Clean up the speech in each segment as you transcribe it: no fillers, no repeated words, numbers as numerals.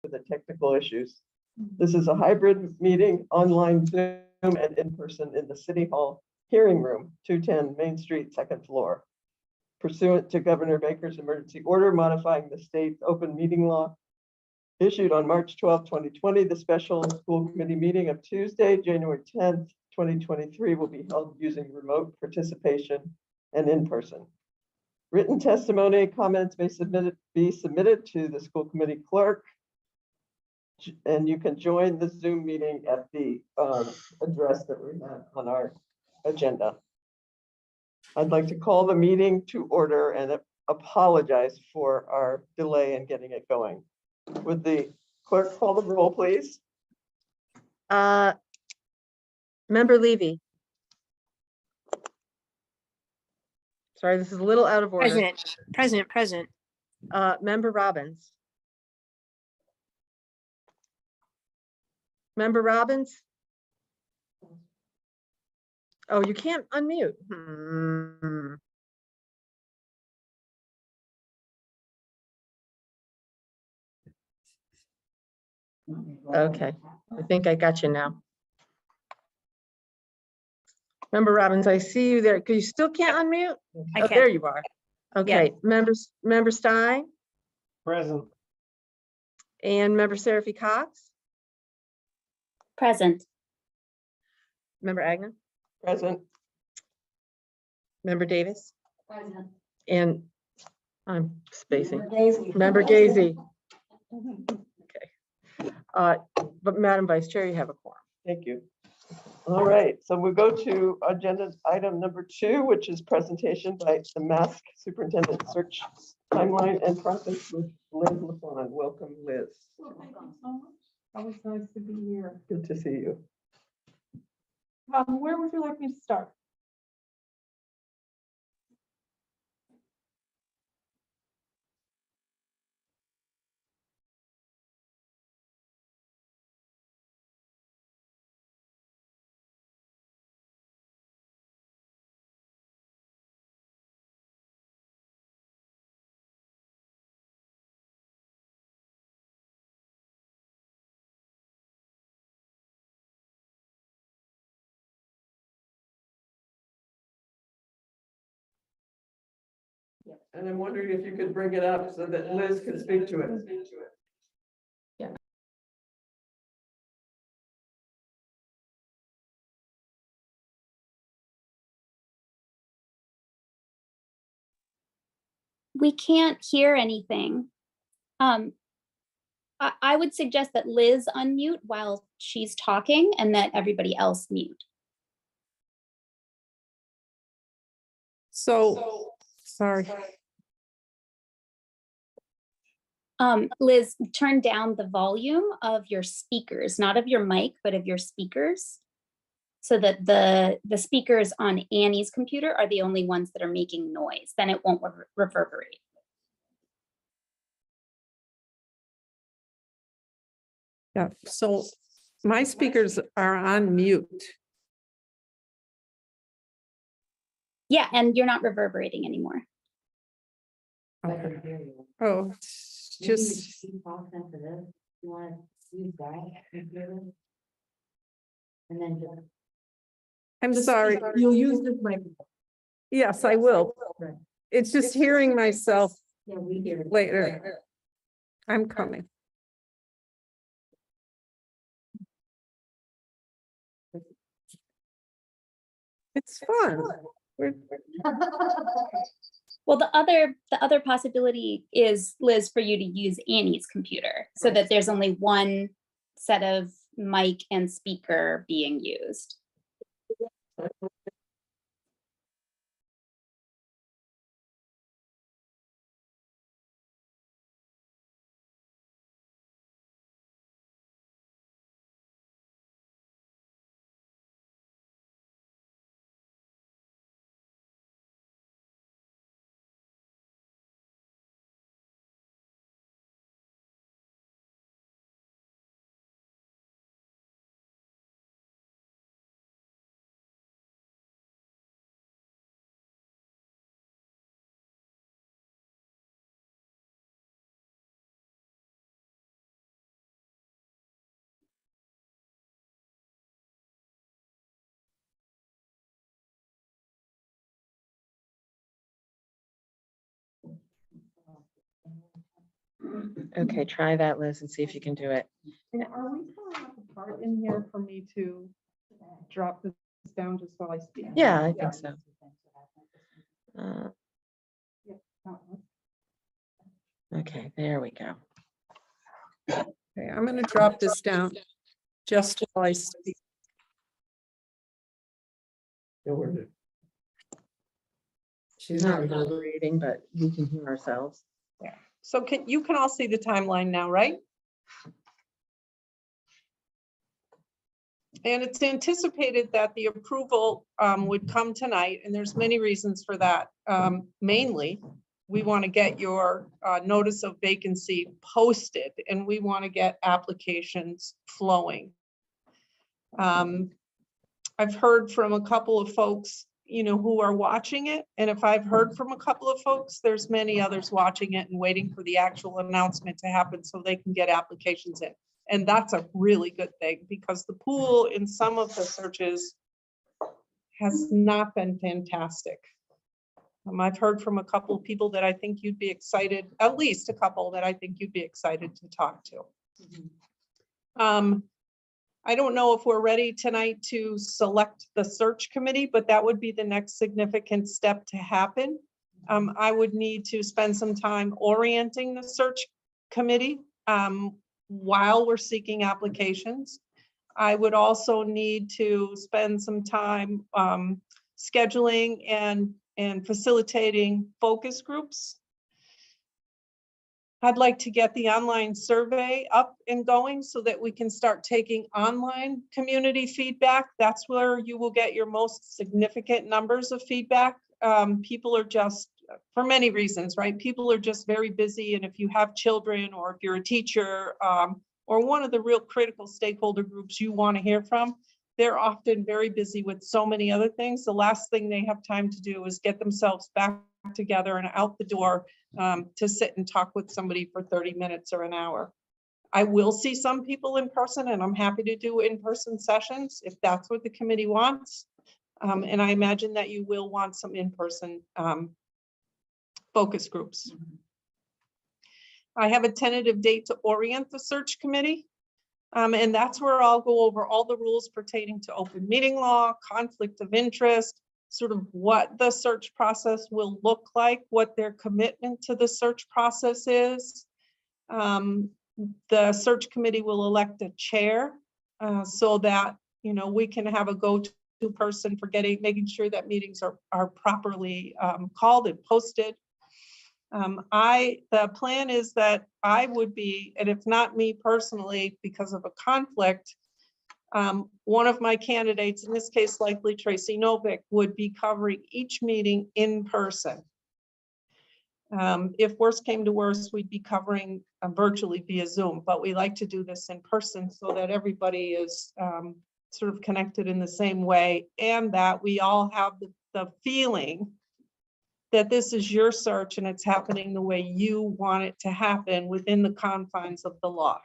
for the technical issues. This is a hybrid meeting, online Zoom and in person in the City Hall hearing room, 210 Main Street, second floor. Pursuant to Governor Baker's emergency order modifying the state's open meeting law issued on March 12, 2020, the special school committee meeting of Tuesday, January 10th, 2023 will be held using remote participation and in person. Written testimony, comments may be submitted to the school committee clerk, and you can join the Zoom meeting at the address that we have on our agenda. I'd like to call the meeting to order and apologize for our delay in getting it going. Would the clerk call the roll, please? Member Levy. Sorry, this is a little out of order. Present. Member Robbins. Member Robbins? Oh, you can't unmute. Okay, I think I got you now. Member Robbins, I see you there. You still can't unmute? I Oh, can. there you are. Okay, Member Stein Present. and Member Seraphy Cox, Present. Member Agnew, Present. Member Davis, Present. and I'm spacing. Member Gazy. Okay. But Madam Vice Chair, you have a quorum. Thank you. All right, so we go to agenda item number 2, which is presentation by the Mask Superintendent Search Timeline and Process with Liz LaFawn. Welcome, Liz. Thank you so much. Always nice to be here. Good to see you. Where would you like me to start? And I'm wondering if you could bring it up so that Liz can speak to it. We can't hear anything. I would suggest that Liz unmute while she's talking and that everybody else mute. So, sorry. Liz, turn down the volume of your speakers, not of your mic, but of your speakers, so that the speakers on Annie's computer are the only ones that are making noise. Then it won't reverberate. Yeah, so my speakers are on mute. Yeah, and you're not reverberating anymore. Okay. Oh, it's just, I'm sorry. You'll use this mic. Yes, I will. It's just hearing myself later. I'm coming. It's fun. Well, the other possibility is, Liz, for you to use Annie's computer so that there's only one set of mic and speaker being used. Okay, try that, Liz, and see if you can do it. And are we gonna have a part in here for me to drop this down just while I speak? Yeah, I think so. Uh, Okay, there we go. Okay, I'm gonna drop this down just while I speak. She's not reading, but we can hear ourselves. So you can all see the timeline now, right? And it's anticipated that the approval would come tonight, and there's many reasons for that. Mainly, we want to get your notice of vacancy posted, and we want to get applications flowing. I've heard from a couple of folks, who are watching it, and if I've heard from a couple of folks, there's many others watching it and waiting for the actual announcement to happen so they can get applications in. And that's a really good thing, because the pool in some of the searches has not been fantastic. I've heard from a couple of people that I think you'd be excited, at least a couple that I think you'd be excited to talk to. I don't know if we're ready tonight to select the search committee, but that would be the next significant step to happen. I would need to spend some time orienting the search committee while we're seeking applications. I would also need to spend some time scheduling and facilitating focus groups. I'd like to get the online survey up and going so that we can start taking online community feedback. That's where you will get your most significant numbers of feedback. People are just, for many reasons, right? People are just very busy. And if you have children, or if you're a teacher, or one of the real critical stakeholder groups you want to hear from, they're often very busy with so many other things. The last thing they have time to do is get themselves back together and out the door to sit and talk with somebody for 30 minutes or an hour. I will see some people in person, and I'm happy to do in-person sessions if that's what the committee wants. And I imagine that you will want some in-person focus groups. I have a tentative date to orient the search committee. And that's where I'll go over all the rules pertaining to open meeting law, conflict of interest, sort of what the search process will look like, what their commitment to the search process is. The search committee will elect a chair so that, we can have a go-to person for making sure that meetings are properly called and posted. The plan is that I would be, and if not me personally, because of a conflict, one of my candidates, in this case, likely Tracy Novick, would be covering each meeting in person. If worse came to worse, we'd be covering virtually via Zoom, but we like to do this in person so that everybody is sort of connected in the same way, and that we all have the feeling that this is your search and it's happening the way you want it to happen within the confines of the law.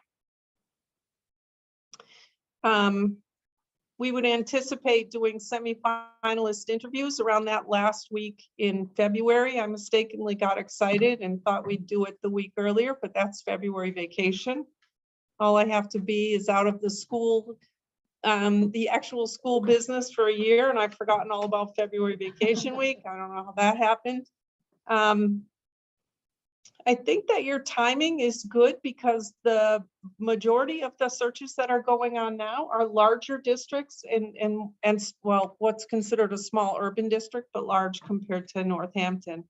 We would anticipate doing semi-finalist interviews around that last week in February. I mistakenly got excited and thought we'd do it the week earlier, but that's February vacation. All I have to be is out of the school, the actual school business for a year, and I've forgotten all about February vacation week. I don't know how that happened. I think that your timing is good because the majority of the searches that are going on now are larger districts and well, what's considered a small urban district, but large compared to Northampton.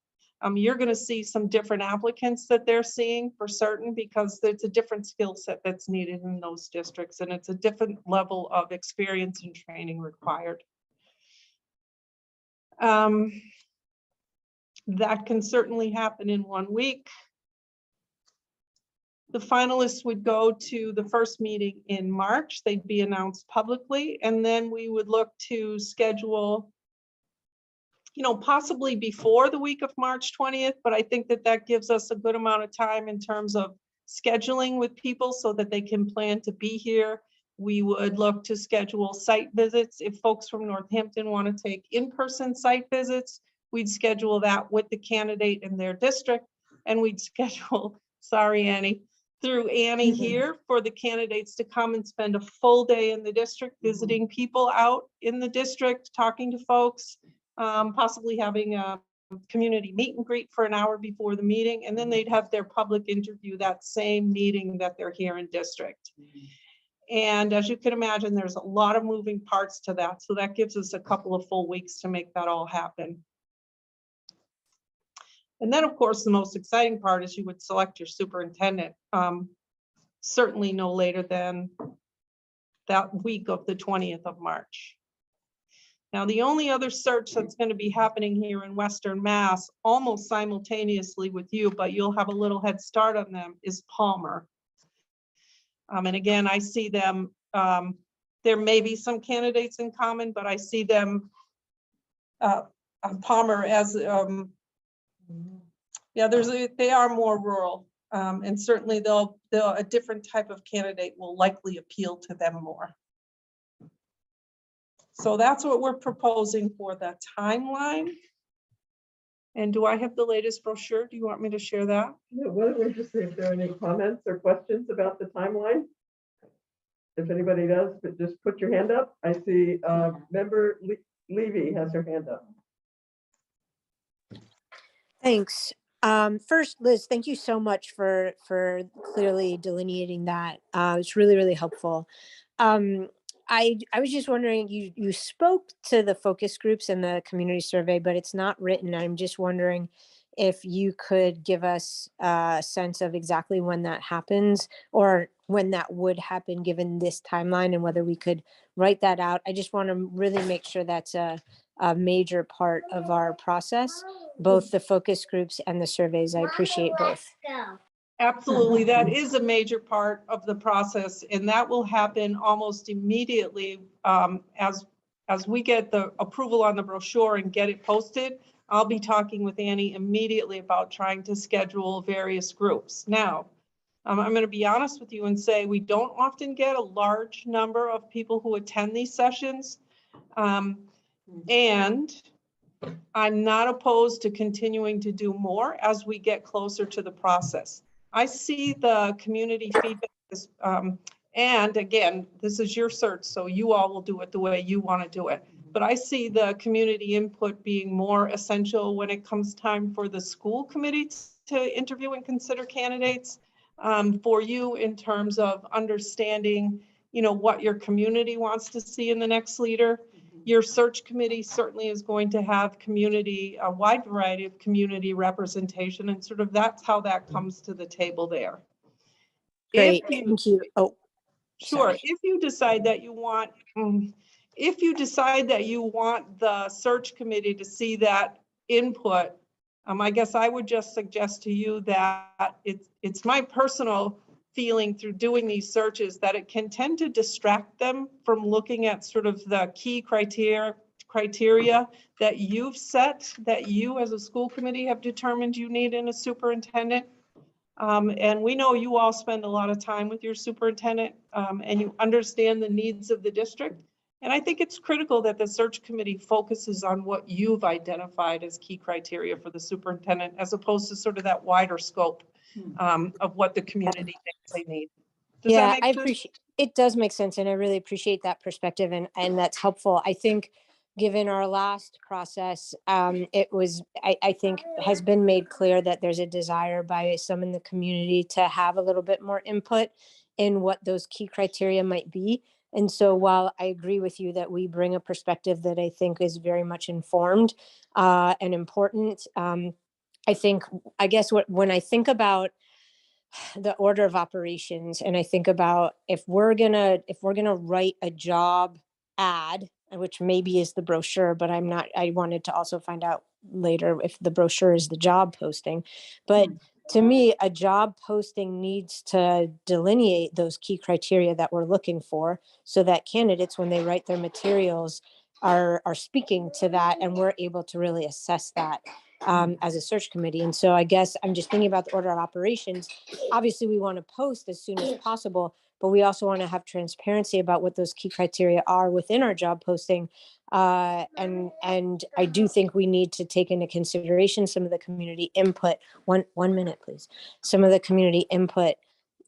You're going to see some different applicants that they're seeing for certain, because it's a different skill set that's needed in those districts, and it's a different level of experience and training required. That can certainly happen in 1 week. The finalists would go to the first meeting in March. They'd be announced publicly, and then we would look to schedule, possibly before the week of March 20th, but I think that gives us a good amount of time in terms of scheduling with people so that they can plan to be here. We would look to schedule site visits. If folks from Northampton want to take in-person site visits, we'd schedule that with the candidate in their district, and we'd schedule sorry, Annie, through Annie here for the candidates to come and spend a full day in the district, visiting people out in the district, talking to folks, possibly having a community meet and greet for an hour before the meeting, and then they'd have their public interview that same meeting that they're here in district. And as you can imagine, there's a lot of moving parts to that. So that gives us a couple of full weeks to make that all happen. And then, of course, the most exciting part is you would select your superintendent, certainly no later than that week of the 20th of March. Now, the only other search that's going to be happening here in Western Mass, almost simultaneously with you, but you'll have a little head start on them, is Palmer. And again, I see them, there may be some candidates in common, but I see them, Palmer as, yeah, they are more rural, and certainly they'll a different type of candidate will likely appeal to them more. So that's what we're proposing for the timeline. And do I have the latest brochure? Do you want me to share that? Yeah, why don't we just see if there are any comments or questions about the timeline? If anybody does, but just put your hand up. I see member Levy has her hand up. Thanks. First, Liz, thank you so much for clearly delineating that. It's really, really helpful. I was just wondering, you spoke to the focus groups in the community survey, but it's not written. I'm just wondering if you could give us a sense of exactly when that happens or when that would happen given this timeline and whether we could write that out. I just want to really make sure that's a major part of our process, both the focus groups and the surveys. I appreciate both. Absolutely, that is a major part of the process, and that will happen almost immediately as we get the approval on the brochure and get it posted. I'll be talking with Annie immediately about trying to schedule various groups. Now, I'm going to be honest with you and say we don't often get a large number of people who attend these sessions, and I'm not opposed to continuing to do more as we get closer to the process. I see the community feedback, and again, this is your search, so you all will do it the way you want to do it. But I see the community input being more essential when it comes time for the school committee to interview and consider candidates, for you in terms of understanding, what your community wants to see in the next leader. Your search committee certainly is going to have a wide variety of community representation, and sort of that's how that comes to the table there. Great, thank you. Oh, sure. sorry. If you decide that you want, the search committee to see that input, I guess I would just suggest to you that it's my personal feeling through doing these searches that it can tend to distract them from looking at sort of the key criteria that you've set, that you as a school committee have determined you need in a superintendent. And we know you all spend a lot of time with your superintendent, and you understand the needs of the district. And I think it's critical that the search committee focuses on what you've identified as key criteria for the superintendent, as opposed to sort of that wider scope of what the community thinks they need. Does that make sense? Appreciate it. Does make sense, and I really appreciate that perspective, and that's helpful. I think given our last process, it was, I think has been made clear that there's a desire by some in the community to have a little bit more input in what those key criteria might be. And so while I agree with you that we bring a perspective that I think is very much informed and important, I guess when I think about the order of operations, and I think about if we're gonna write a job ad, which maybe is the brochure, but I wanted to also find out later if the brochure is the job posting. But to me, a job posting needs to delineate those key criteria that we're looking for, so that candidates, when they write their materials, are speaking to that, and we're able to really assess that as a search committee. And so I guess I'm just thinking about the order of operations. Obviously, we want to post as soon as possible, but we also want to have transparency about what those key criteria are within our job posting. And I do think we need to take into consideration some of the community input. One minute, please. Some of the community input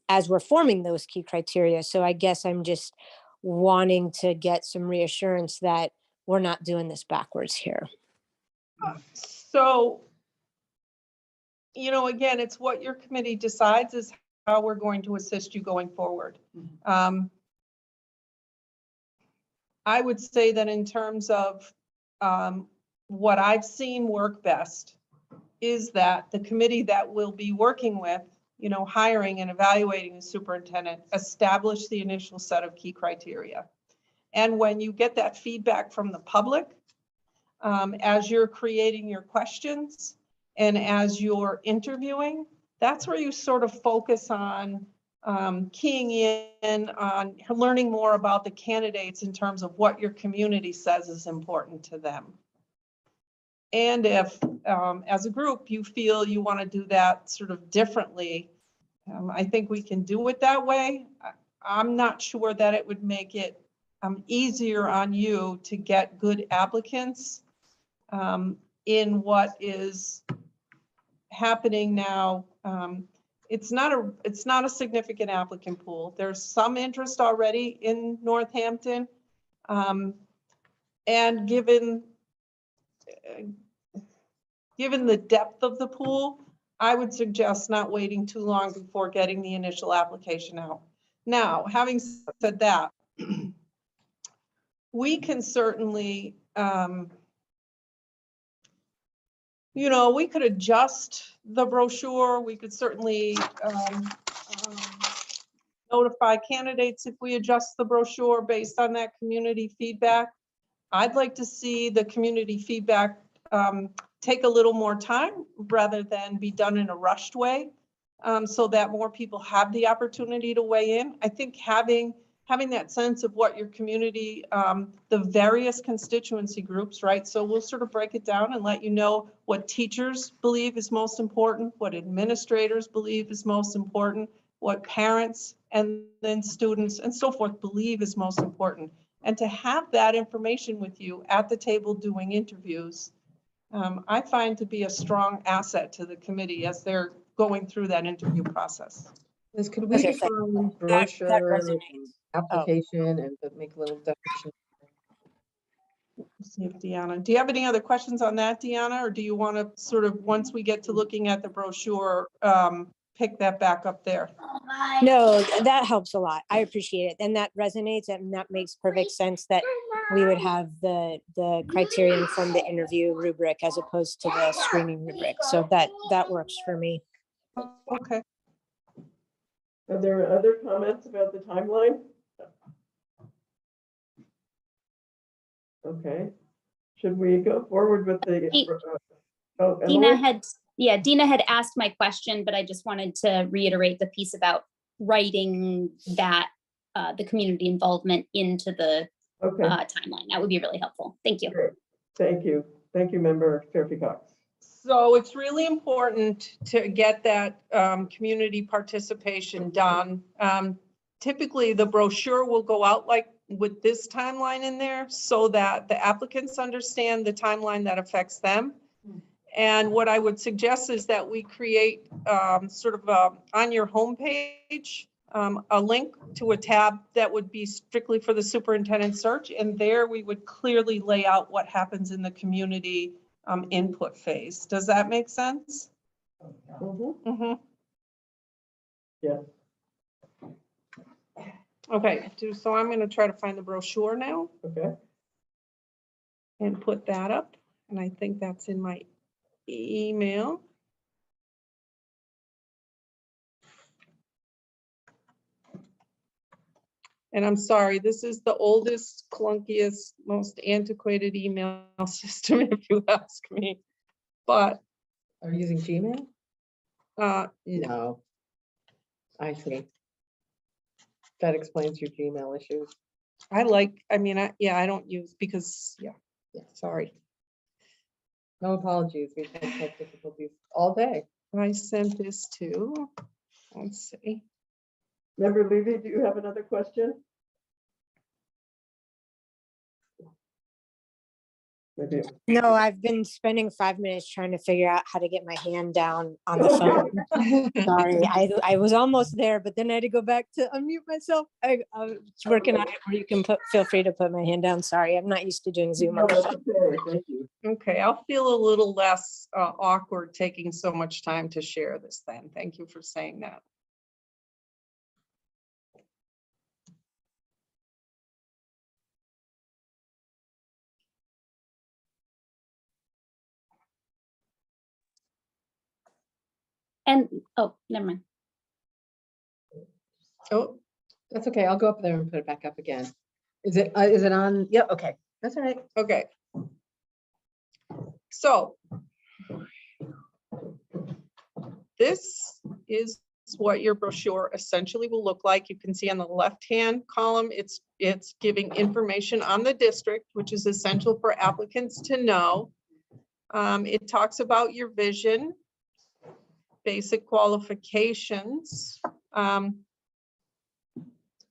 as we're forming those key criteria. So I guess I'm just wanting to get some reassurance that we're not doing this backwards here. So, you know, again, it's what your committee decides is how we're going to assist you going forward. I would say that in terms of what I've seen work best is that the committee that we'll be working with, you know, hiring and evaluating the superintendent, establish the initial set of key criteria. And when you get that feedback from the public, as you're creating your questions and as you're interviewing, that's where you sort of focus on keying in on learning more about the candidates in terms of what your community says is important to them. And if, as a group, you feel you want to do that sort of differently, I think we can do it that way. I'm not sure that it would make it easier on you to get good applicants in what is happening now. It's not a significant applicant pool. There's some interest already in Northampton. And given the depth of the pool, I would suggest not waiting too long before getting the initial application out. Now, having said that, we can certainly, you know, we could adjust the brochure. We could certainly notify candidates if we adjust the brochure based on that community feedback. I'd like to see the community feedback take a little more time rather than be done in a rushed way, so that more people have the opportunity to weigh in. I think having that sense of what your community, the various constituency groups, right? So we'll sort of break it down and let you know what teachers believe is most important, what administrators believe is most important, what parents and then students and so forth believe is most important. And to have that information with you at the table doing interviews, I find to be a strong asset to the committee as they're going through that interview process. Liz, could we Okay, define that brochure, resonates. application, and make a little definition? See if Deanna, do you have any other questions on that, Deanna, or do you want to sort of, once we get to looking at the brochure, pick that back up there? No, that helps a lot. I appreciate it. And that resonates and that makes perfect sense that we would have the criterion from the interview rubric as opposed to the screening rubric. So that works for me. Okay. Are there other comments about the timeline? Okay. Should we go forward with the? Oh, Emily? Dina had asked my question, but I just wanted to reiterate the piece about writing that the community involvement into the Okay. timeline. That would be really helpful. Thank you. Great. Thank you. Thank you, Member Fairfield Cox. So it's really important to get that community participation done. Typically, the brochure will go out like with this timeline in there so that the applicants understand the timeline that affects them. And what I would suggest is that we create sort of on your homepage, a link to a tab that would be strictly for the superintendent search. And there we would clearly lay out what happens in the community input phase. Does that make sense? Mm-hmm. Mm-hmm. Yeah. Okay, so I'm going to try to find the brochure now Okay. and put that up. And I think that's in my email. And I'm sorry, this is the oldest, clunkiest, most antiquated email system, if you ask me. But Are you using Gmail? no, No. I see. That explains your Gmail issues. I don't use because, yeah, sorry. No apologies. We've had tech difficulties all day. I sent this to, let's see. Member Levy, do you have another question? Maybe. No, I've been spending 5 minutes trying to figure out how to get my hand down on the phone. Sorry, I was almost there, but then I had to go back to unmute myself. I was working on it where you can feel free to put my hand down. Sorry, I'm not used to doing Zoom. No, on the that's phone. okay, thank you. Okay, I'll feel a little less awkward taking so much time to share this then. Thank you for saying that. And, oh, never mind. Oh, that's okay. I'll go up there and put it back up again. Is it on? Yep, okay. That's all right. Okay. So this is what your brochure essentially will look like. You can see on the left-hand column, it's giving information on the district, which is essential for applicants to know. It talks about your vision, basic qualifications.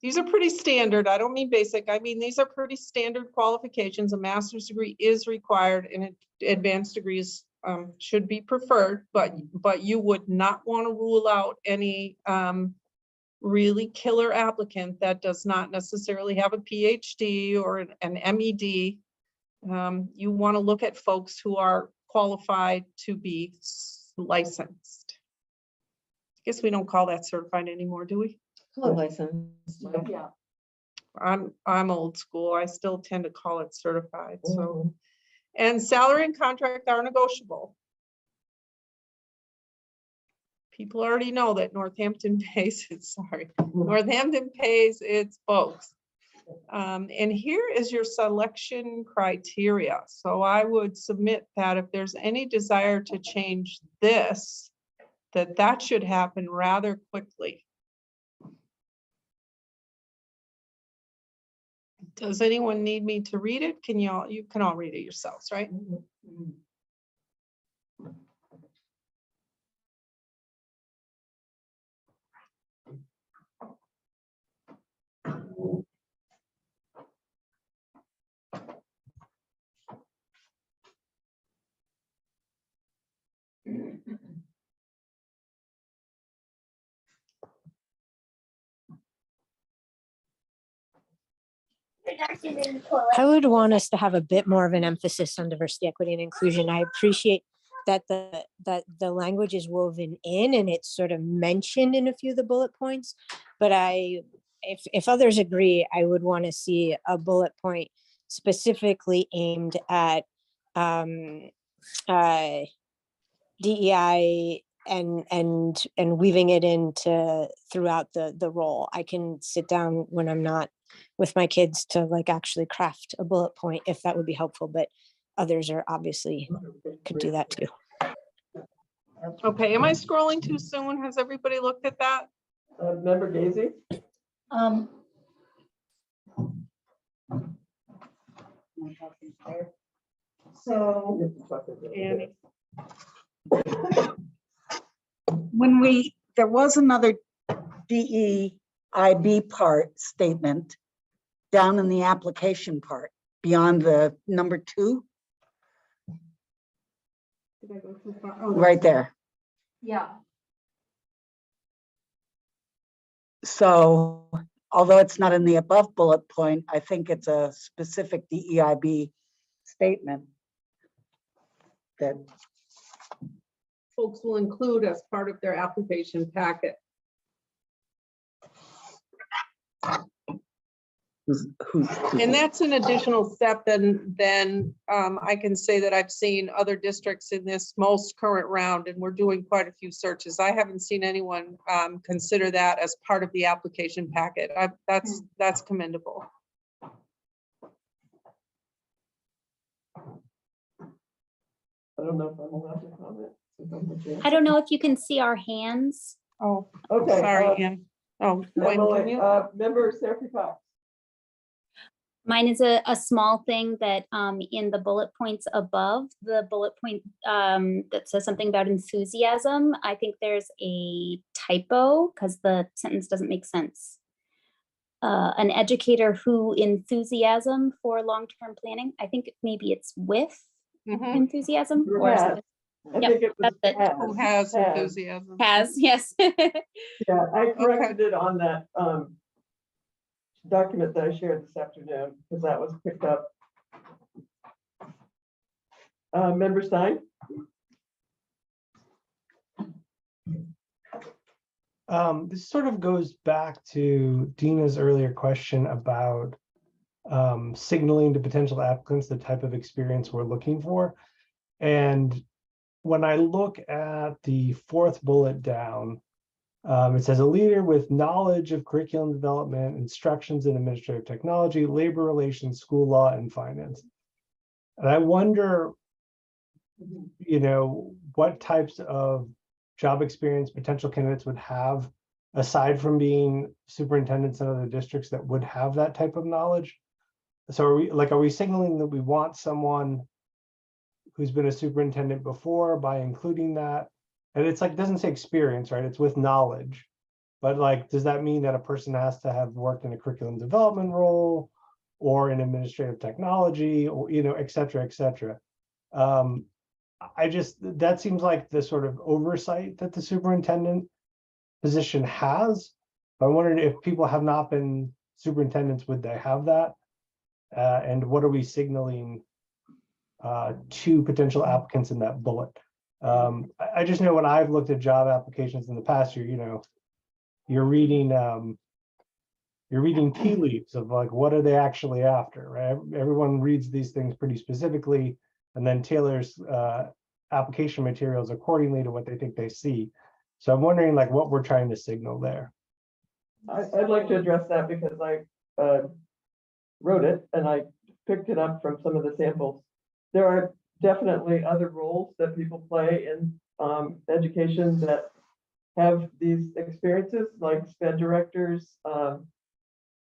These are pretty standard. I don't mean basic. I mean, these are pretty standard qualifications. A master's degree is required and advanced degrees should be preferred, but you would not want to rule out any really killer applicant that does not necessarily have a PhD or an MED. You want to look at folks who are qualified to be licensed. I guess we don't call that certified anymore, do we? License. Yeah. I'm old school. I still tend to call it certified. So, and salary and contract are negotiable. People already know that Northampton pays Northampton pays its folks. And here is your selection criteria. So I would submit that if there's any desire to change this, that should happen rather quickly. Does anyone need me to read it? You can all read it yourselves, right? I would want us to have a bit more of an emphasis on diversity, equity, and inclusion. I appreciate that the language is woven in and it's sort of mentioned in a few of the bullet points. But if others agree, I would want to see a bullet point specifically aimed at DEI and weaving it into throughout the role. I can sit down when I'm not with my kids to like actually craft a bullet point if that would be helpful, but others are obviously could do that too. Okay, am I scrolling too soon? Has everybody looked at that? Member Gazy? So Annie? when there was another DEIB part statement down in the application part beyond the number 2, Did I go too far? Oh, right there. Yeah. So although it's not in the above bullet point, I think it's a specific DEIB statement that folks will include as part of their application packet. And that's an additional step then I can say that I've seen other districts in this most current round, and we're doing quite a few searches. I haven't seen anyone consider that as part of the application packet. That's commendable. I don't know if I'm allowed to comment. I don't know if you can see our hands. Oh, Okay. sorry, Ann. Oh, Member Seraphy Cox. Mine is a small thing that in the bullet points above the bullet point that says something about enthusiasm, I think there's a typo because the sentence doesn't make sense. An educator who enthusiasm for long-term planning. I think maybe it's with Mhm. enthusiasm or Has. something. I Yep, think it was that's it. Who has enthusiasm? Has, yes. Yeah, I corrected it on that document that I shared this afternoon, because that was picked up. Member Stein? This sort of goes back to Dina's earlier question about signaling to potential applicants the type of experience we're looking for. And when I look at the fourth bullet down, it says a leader with knowledge of curriculum development, instructions in administrative technology, labor relations, school law, and finance. And I wonder, you know, what types of job experience potential candidates would have aside from being superintendents in other districts that would have that type of knowledge. So are we signaling that we want someone who's been a superintendent before by including that? And it's like, it doesn't say experience, right? It's with knowledge. But like, does that mean that a person has to have worked in a curriculum development role or in administrative technology or, you know, et cetera, et cetera? That seems like the sort of oversight that the superintendent position has. I wondered if people have not been superintendents, would they have that? And what are we signaling to potential applicants in that bullet? I just know when I've looked at job applications in the past year, you know, you're reading tea leaves of like, what are they actually after, right? Everyone reads these things pretty specifically and then tailors application materials accordingly to what they think they see. So I'm wondering like what we're trying to signal there. I'd like to address that because I wrote it and I picked it up from some of the samples. There are definitely other roles that people play in education that have these experiences, like SPED directors,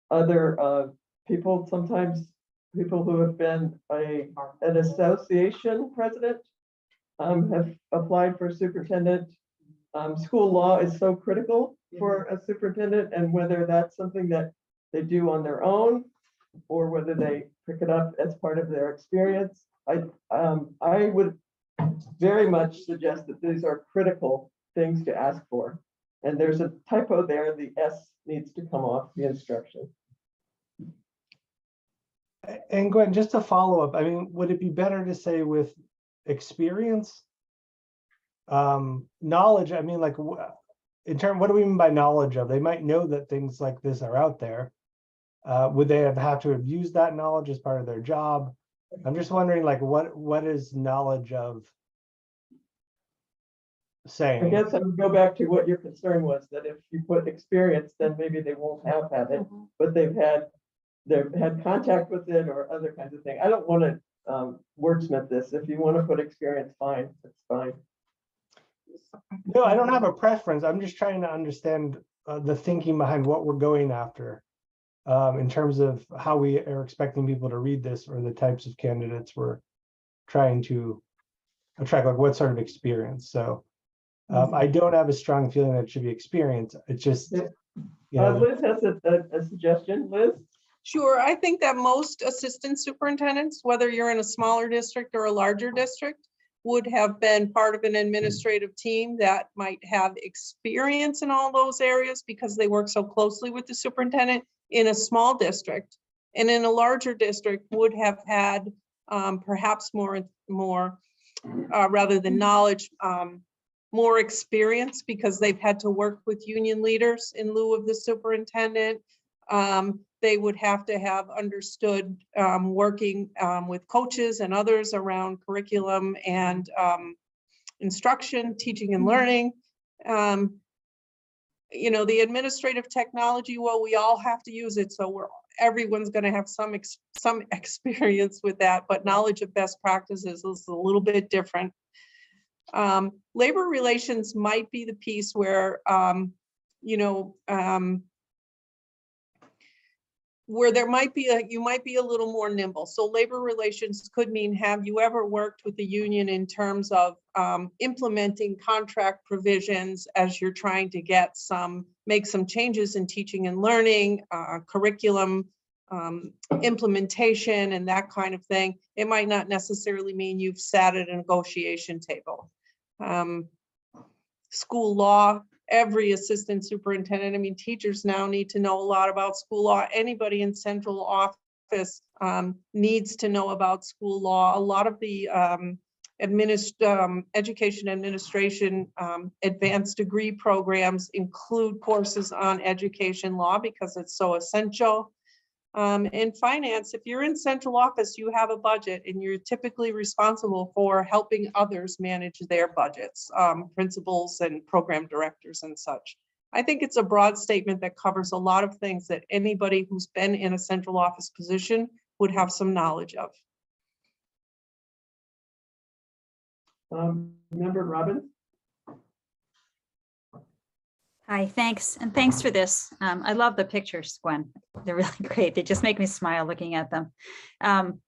other people, sometimes people who have been an association president have applied for superintendent. School law is so critical for a superintendent, and whether that's something that they do on their own or whether they pick it up as part of their experience. I would very much suggest that these are critical things to ask for. And there's a typo there, the S needs to come off the instruction. And Gwen, just to follow up, I mean, would it be better to say with experience? Knowledge, I mean, like, in terms, what do we mean by knowledge of? They might know that things like this are out there. Would they have to have used that knowledge as part of their job? I'm just wondering, like, what is knowledge of saying? I guess I would go back to what your concern was, that if you put experience, then maybe they won't have had it, but they've had contact with it or other kinds of things. I don't want to wordsmith this. If you want to put experience, fine, it's fine. No, I don't have a preference. I'm just trying to understand the thinking behind what we're going after in terms of how we are expecting people to read this or the types of candidates we're trying to attract, like what sort of experience. So I don't have a strong feeling that it should be experience. It's just, you know. Liz has a suggestion. Liz? Sure, I think that most assistant superintendents, whether you're in a smaller district or a larger district, would have been part of an administrative team that might have experience in all those areas because they work so closely with the superintendent in a small district. And in a larger district would have had perhaps more rather than knowledge, more experience because they've had to work with union leaders in lieu of the superintendent. They would have to have understood working with coaches and others around curriculum and instruction, teaching and learning. You know, the administrative technology, well, we all have to use it. So everyone's going to have some experience with that, but knowledge of best practices is a little bit different. Labor relations might be the piece where, you know, where there might be you might be a little more nimble. So labor relations could mean, have you ever worked with the union in terms of implementing contract provisions as you're trying to make some changes in teaching and learning, curriculum implementation and that kind of thing. It might not necessarily mean you've sat at a negotiation table. School law, every assistant superintendent, I mean, teachers now need to know a lot about school law. Anybody in central office needs to know about school law. A lot of the education administration advanced degree programs include courses on education law because it's so essential. In finance, if you're in central office, you have a budget and you're typically responsible for helping others manage their budgets, principals and program directors and such. I think it's a broad statement that covers a lot of things that anybody who's been in a central office position would have some knowledge of. Member Robbins? Hi, thanks. And thanks for this. I love the pictures, Gwen. They're really great. They just make me smile looking at them. I'm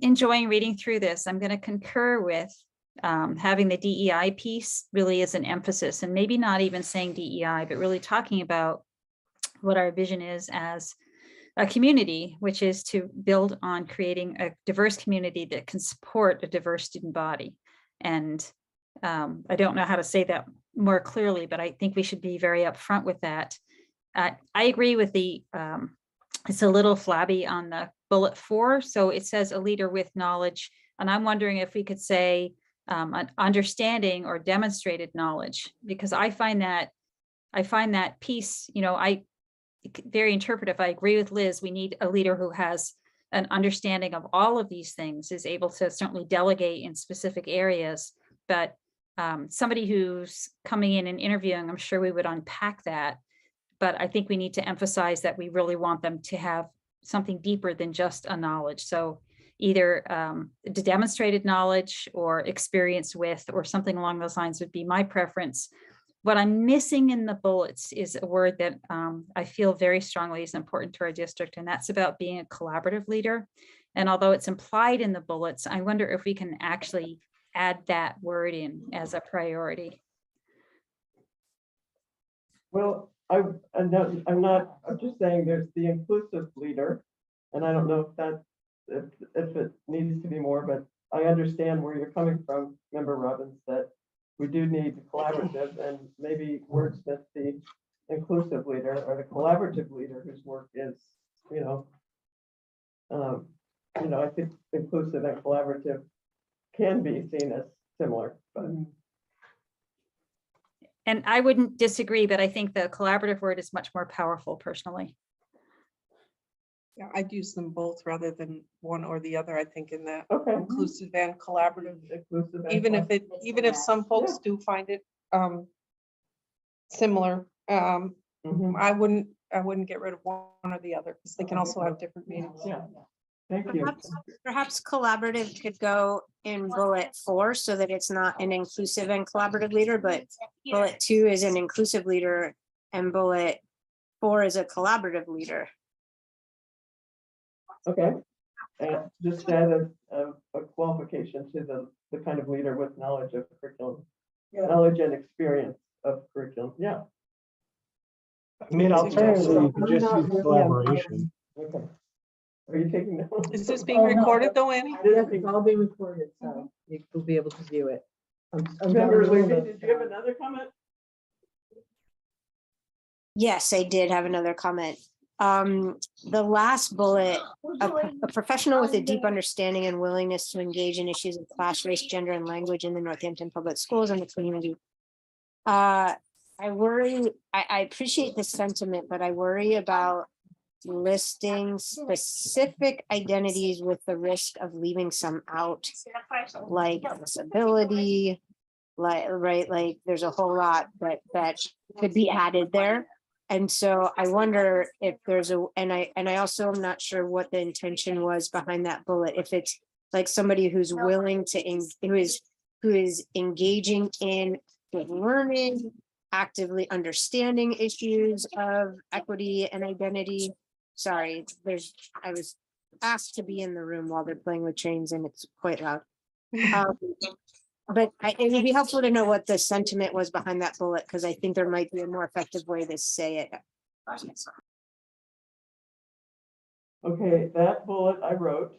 enjoying reading through this. I'm going to concur with having the DEI piece really as an emphasis, and maybe not even saying DEI, but really talking about what our vision is as a community, which is to build on creating a diverse community that can support a diverse student body. And I don't know how to say that more clearly, but I think we should be very upfront with that. I agree with it's a little flabby on the bullet 4. So it says a leader with knowledge. And I'm wondering if we could say an understanding or demonstrated knowledge, because I find that piece, very interpretive. I agree with Liz. We need a leader who has an understanding of all of these things, is able to certainly delegate in specific areas, but somebody who's coming in and interviewing, I'm sure we would unpack that, but I think we need to emphasize that we really want them to have something deeper than just a knowledge. So either demonstrated knowledge or experience with, or something along those lines would be my preference. What I'm missing in the bullets is a word that I feel very strongly is important to our district, and that's about being a collaborative leader. And although it's implied in the bullets, I wonder if we can actually add that word in as a priority. Well, I'm just saying there's the inclusive leader, and I don't know if it needs to be more, but I understand where you're coming from, Member Robbins, that we do need collaborative, and maybe wordsmith the inclusive leader or the collaborative leader whose work is, I think inclusive and collaborative can be seen as similar, but. And I wouldn't disagree, but I think the collaborative word is much more powerful personally. Yeah, I'd use them both rather than one or the other. I think in that Okay. inclusive and collaborative, Inclusive and even if some folks do find it similar, Mhm. I wouldn't get rid of one or the other because they can also have different meanings. Yeah, thank you. Perhaps collaborative could go in bullet 4 so that it's not an inclusive and collaborative leader, but bullet 2 is an inclusive leader and bullet 4 is a collaborative leader. Okay, and just add a qualification to the kind of leader with knowledge of curriculum, knowledge and experience of curriculum. Yeah. I mean, alternatively, you could just use collaboration. Okay. Are you taking notes? Is this being recorded though, Annie? Yes, it's all being recorded, so you will be able to view it. Member Levy, did you have another comment? Yes, I did have another comment. The last bullet, a professional with a deep understanding and willingness to engage in issues of class, race, gender, and language in the Northampton Public Schools and the community. I appreciate the sentiment, but I worry about listing specific identities with the risk of leaving some out, like disability, like there's a whole lot that could be added there. And so I wonder if there's and I also am not sure what the intention was behind that bullet. If it's like somebody who's willing to, who is engaging in learning, actively understanding issues of equity and identity, Sorry, I was asked to be in the room while they're playing with trains and it's quite loud. But it would be helpful to know what the sentiment was behind that bullet, because I think there might be a more effective way to say it. Okay, that bullet I wrote.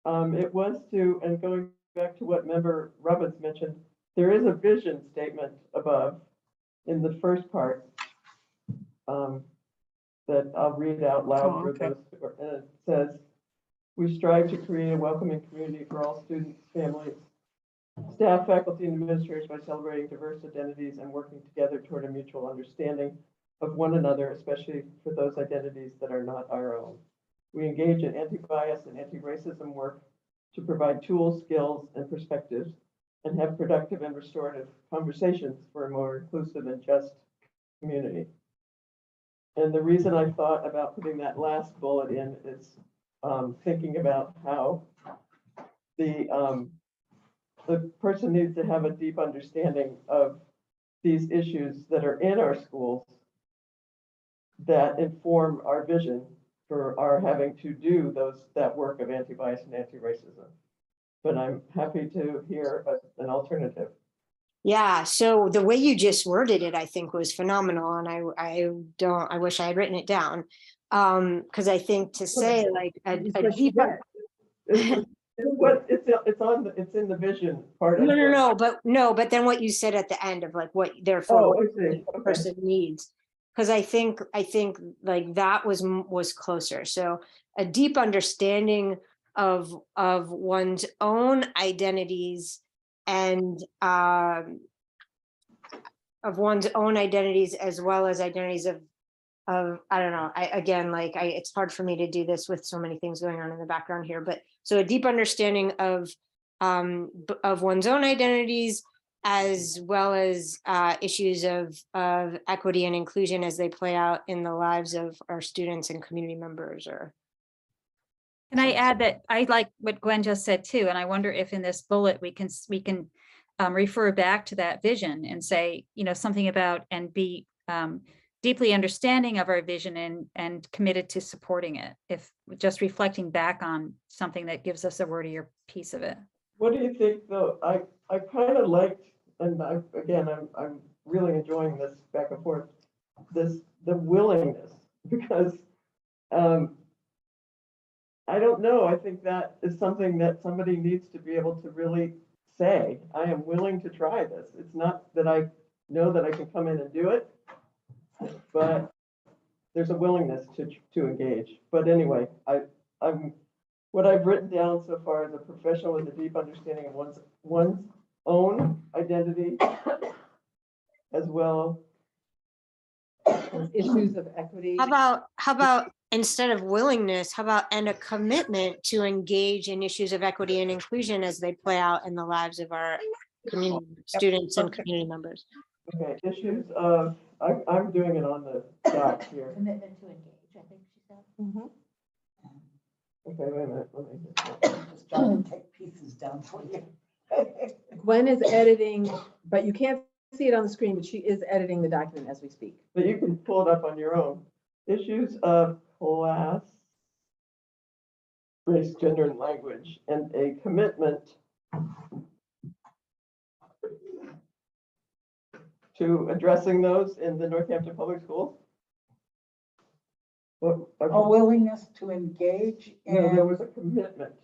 It was to, and going back to what member Robbins mentioned, there is a vision statement above in the first part. That I'll read out loud for okay. those, and it says, we strive to create a welcoming community for all students, families, staff, faculty, and administrators by celebrating diverse identities and working together toward a mutual understanding of one another, especially for those identities that are not our own. We engage in anti-bias and anti-racism work to provide tools, skills, and perspectives, and have productive and restorative conversations for a more inclusive and just community. And the reason I thought about putting that last bullet in is thinking about how the person needs to have a deep understanding of these issues that are in our schools that inform our vision for our having to do that work of anti-bias and anti-racism. But I'm happy to hear an alternative. Yeah, so the way you just worded it, I think was phenomenal. And I wish I had written it down. Because I think to say like a deeper. It's in the vision part. But then what you said at the end of like what therefore what the person needs. Because I think like that was closer. So a deep understanding of one's own identities and of one's own identities as well as identities of I don't know. It's hard for me to do this with so many things going on in the background here, but so a deep understanding of one's own identities as well as issues of equity and inclusion as they play out in the lives of our students and community members. Or Can I add that I like what Gwen just said too, and I wonder if in this bullet we can refer back to that vision and say, something about and be deeply understanding of our vision and committed to supporting it. If just reflecting back on something that gives us a wordier piece of it. What do you think though? I kind of liked, and I'm really enjoying this back and forth, the willingness, because I don't know. I think that is something that somebody needs to be able to really say, I am willing to try this. It's not that I know that I can come in and do it, but there's a willingness to engage. But anyway, what I've written down so far is a professional with a deep understanding of one's own identity, as well. Issues of equity. how about instead of willingness, how about and a commitment to engage in issues of equity and inclusion as they play out in the lives of our community students and community members? Okay, issues of, I'm doing it on the doc here. Commitment to engage, I think she said. Okay, wait a minute, let me Just trying to take pieces down for you. Gwen is editing, but you can't see it on the screen, but she is editing the document as we speak. But you can pull it up on your own. Issues of class, race, gender, and language, and a commitment to addressing those in the Northampton Public Schools. A willingness to engage No, there in, was a commitment.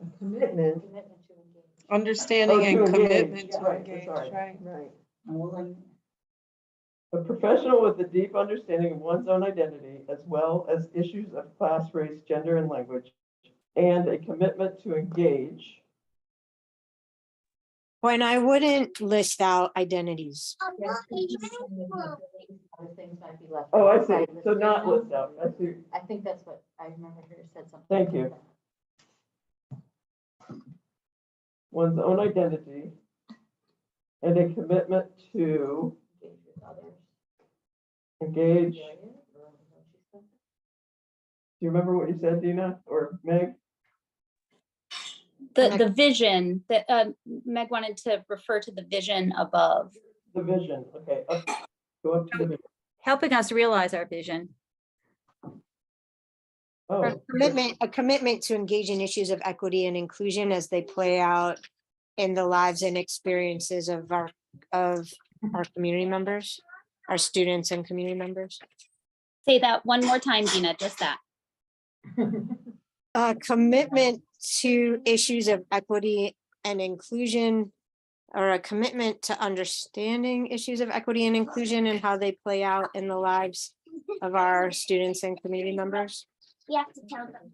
A commitment. Commitment to engage. Understanding Oh, and to engage, commitment to right, engage, sorry. right? Right. a willing, A professional with a deep understanding of one's own identity, as well as issues of class, race, gender, and language, and a commitment to engage. When I wouldn't list out identities. Yes, other things might be left. Oh, I outside see. of So this. not list out. I see. I think that's what I remember her said something. Thank like you. that. One's own identity and a commitment to Engage with others. engage. Enjoy it, or what she said. Do you remember what you said, Dina or Meg? The vision that Meg wanted to refer to the vision above. The vision. Okay. Go up to the vision. Helping us realize our vision. Oh, A commitment to engage in issues of equity and inclusion as they play out in the lives and experiences of our community members, our students and community members. Say that one more time, Gina, just that. A commitment to issues of equity and inclusion, or a commitment to understanding issues of equity and inclusion and how they play out in the lives of our students and community members. You have to tell them.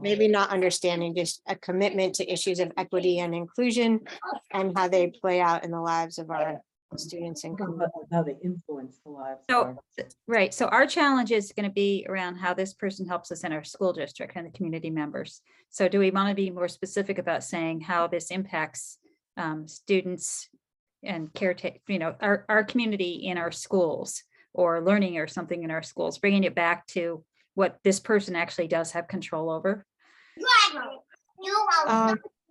Maybe not understanding, just a commitment to issues of equity and inclusion and how they play out in the lives of our students and community. How they influence the lives. of So, our- right, so our challenge is going to be around how this person helps us in our school district and the community members. So do we want to be more specific about saying how this impacts students and caretake, our community in our schools, or learning or something in our schools, bringing it back to what this person actually does have control over?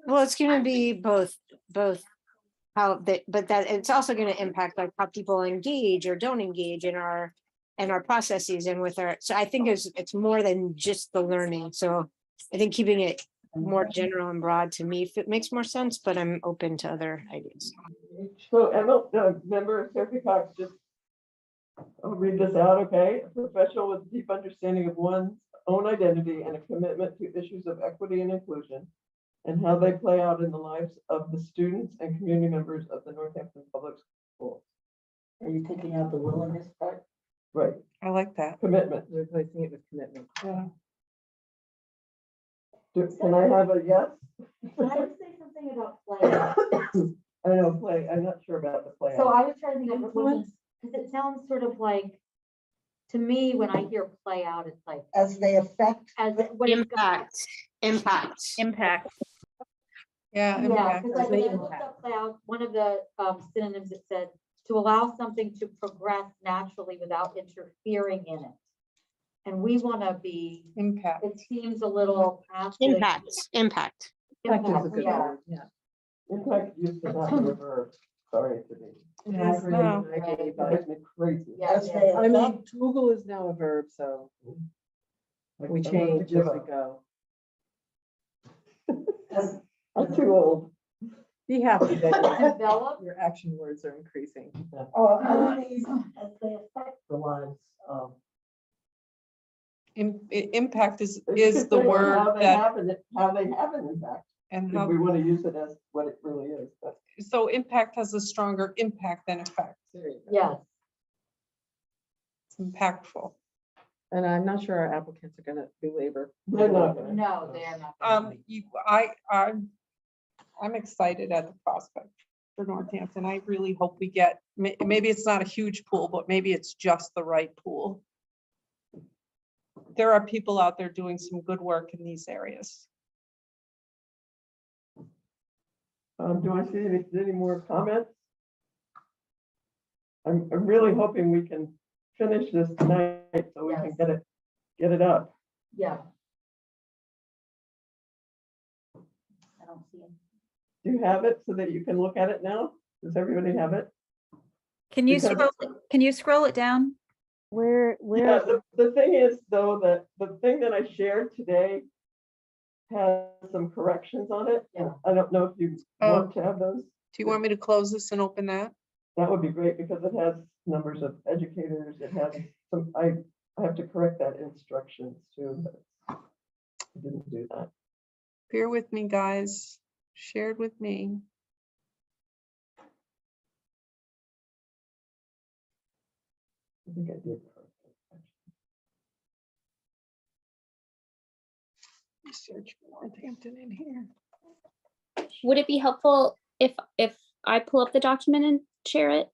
Well, it's gonna be both how that, but that it's also gonna impact like how people engage or don't engage in our processes and with our, so I think it's more than just the learning. So I think keeping it more general and broad to me, if it makes more sense, but I'm open to other ideas. so Emma, member Sophie Cox, just I'll read this out, okay? A professional with a deep understanding of one's own identity and a commitment to issues of equity and inclusion and how they play out in the lives of the students and community members of the Northampton Public Schools. Are you taking out the willingness part? Right, I like that. commitment. Replacing it with commitment. Yeah. Can I have a yes? Can I just say something about play? I know play, I'm not sure about the play. So I was trying to think of influence, because it sounds sort of like, to me, when I hear play out, it's like, As they affect, as what it's got. Impact. Yeah. Yeah, impact. because like when I looked up play out, one of the synonyms, it said to allow something to progress naturally without interfering in it. And we want to be, Impact. it seems a little past. the- Impact. Impact is a Impact, good yeah. word, yeah. Impact used to not be a verb, sorry to be. It is now. It drives me crazy. Yeah, as yeah. they I mean, affect, Google is now a verb, so Like, we I'm going to change as give we up. go. I'm too old. Be happy that Develop. your action words are increasing. oh, how these, As they affect The lives of. Impact is It's the good word how they that, have how they have an impact. and If how, we want to use it as what it really is, but. so impact has a stronger impact than effect. Yes. It's impactful. And I'm not sure our applicants are gonna belabor. They're not gonna. No, they are not. I'm excited at the prospect for Northampton. I really hope we get, maybe it's not a huge pool, but maybe it's just the right pool. There are people out there doing some good work in these areas. Do I see any more comments? I'm really hoping we can finish this tonight so we can Yes. get it up. Yeah. I don't see it. Do you have it so that you can look at it now? Does everybody have it? Can you Because- scroll it down? Yeah, the thing is though, that the thing that I shared today has some corrections on it. Yeah. I don't know if you Oh. want to have those. Do you want me to close this and open that? That would be great because it has numbers of educators. It has some, I have to correct that instructions too, but I didn't do that. Bear with me, guys. Shared with me. I think I did. correct it, actually. Search Northampton in here. Would it be helpful if I pull up the document and share it?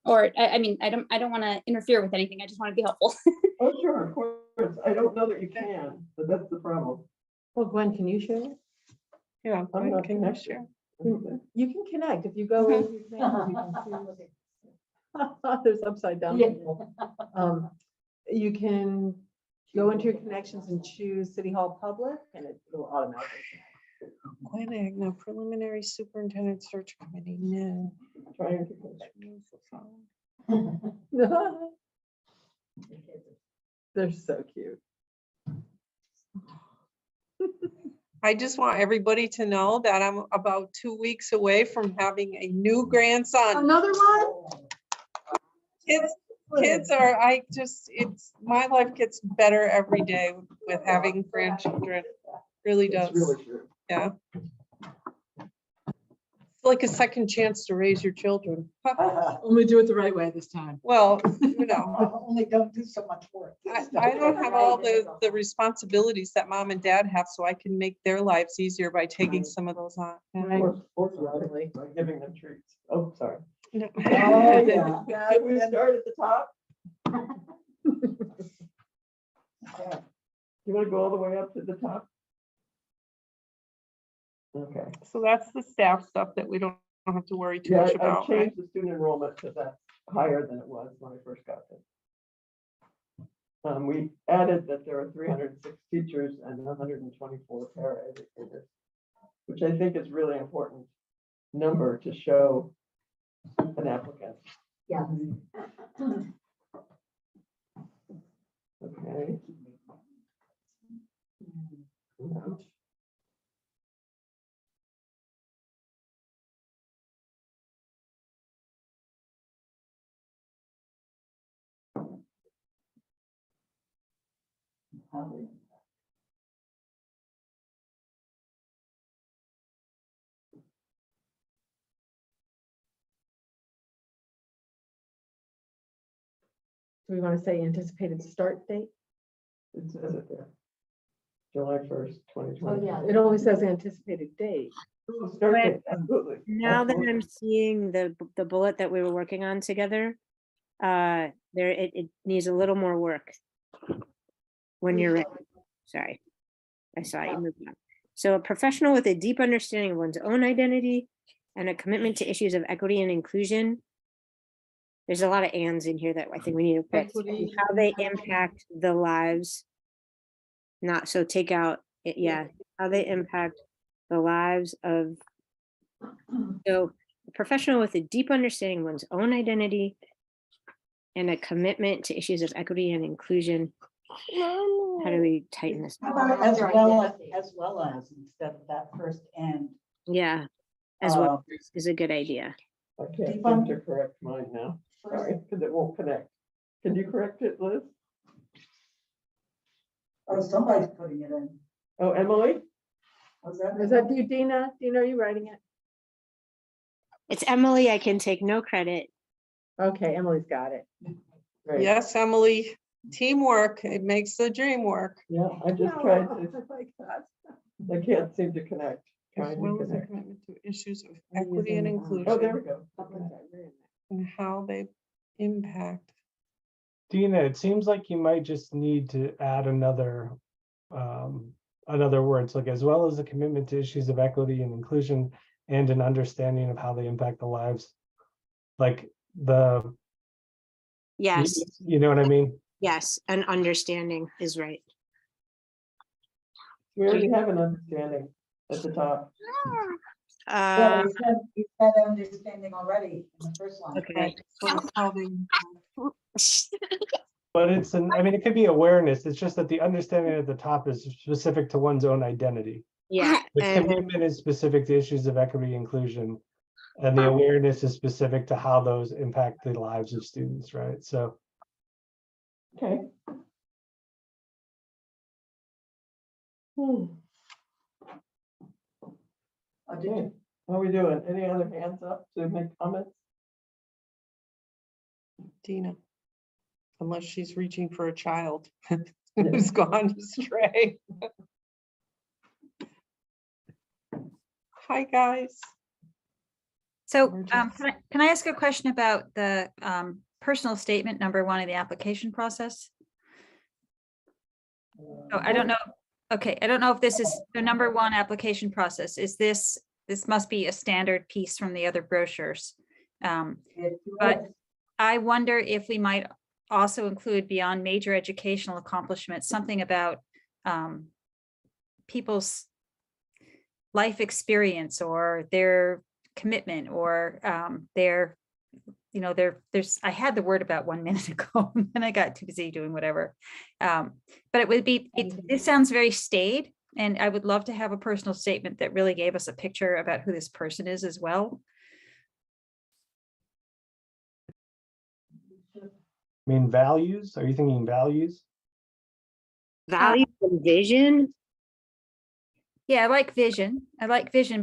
Or, I mean, I don't want to interfere with anything. I just want to be helpful. Oh, sure, of course. I don't know that you can, but that's the problem. Well, Gwen, can you share it? Yeah, I'm not can you connected. share? You can connect if you go into your connections, you can choose. There's upside down Yeah. people. You can go into your connections and choose City Hall Public and it will automatically. Gwen Agnew, preliminary superintendent search committee, no. Trying to. They're so cute. I just want everybody to know that I'm about 2 weeks away from having a new grandson. Another one? Kids are, my life gets better every day with having grandchildren. Really It's does. really true. Yeah. It's like a second chance to raise your children. Only do it the right way this time. Well, you know, Only don't do so much work. I don't have all the responsibilities that mom and dad have, so I can make their lives easier by taking some of those on. Yeah. Right. Or by giving them treats. Oh, sorry. No. Oh, yeah. Can we start at the top? You want to go all the way up to the top? Okay. So that's the staff stuff that we don't have to worry too Yeah, much I about, right? changed the student enrollment because that's higher than it was when I first got this. We added that there are 306 teachers and 124 paraeducators, which I think is really important number to show an applicant. Yeah. Okay. No. Do we want to say anticipated start date? It says it there. July 1st, 2020. Oh, yeah. It only says anticipated date. Start date, absolutely. Now that Absolutely. I'm seeing the bullet that we were working on together, it needs a little more work. When you're ready. Sorry. I saw you moving on. So a professional with a deep understanding of one's own identity and a commitment to issues of equity and inclusion. There's a lot of ands in here that I think we need to fix. Equity. How they impact the lives. Not so take out it, yeah, how they impact the lives of. So a professional with a deep understanding of one's own identity and a commitment to issues of equity and inclusion. How do we tighten this? How about as well as instead of that first and. Yeah, as well is a good idea. I can't seem to correct mine now. Sorry, because it won't connect. Can you correct it, Liz? Oh, somebody's putting it in. Oh, Emily? Was that? Is that you, Dina? Dina, are you writing it? It's Emily. I can take no credit. Okay, Emily's got it. Great. Yes, Emily, teamwork, it makes the dream work. Yeah, I just tried to, like that. I can't seem to connect. As Trying to well as a connect. commitment to issues of equity and Oh, there inclusion we go. and how they impact. Dina, it seems like you might just need to add another words, like as well as a commitment to issues of equity and inclusion and an understanding of how they impact the lives. Like Yes, you know what I mean? yes, an understanding is right. We already have an understanding at the top. Yeah, you said understanding already in the first line. Okay. So it's how they But I mean, it could be awareness. It's just that the understanding at the top is specific to one's own identity. Yeah, The and commitment is specific to issues of equity and inclusion. And the awareness is specific to how those impact the lives of students, right? So Okay. Okay, how are we doing? Any other hands up to make comments? Dina, unless she's reaching for a child who's gone astray. Hi, guys. So We're can I ask a question about the personal statement number 1 of the application process? Oh, I don't know. Okay, I don't know if this is the number 1 application process. Is this must be a standard piece from the other brochures. But I wonder if we might also include beyond major educational accomplishments, something about people's life experience or their commitment or their I had the word about 1 minute ago, and then I got too busy doing whatever. But it would be, this sounds very staid, and I would love to have a personal statement that really gave us a picture about who this person is as well. I mean, values, are you thinking values? Value and vision. Yeah, I like vision,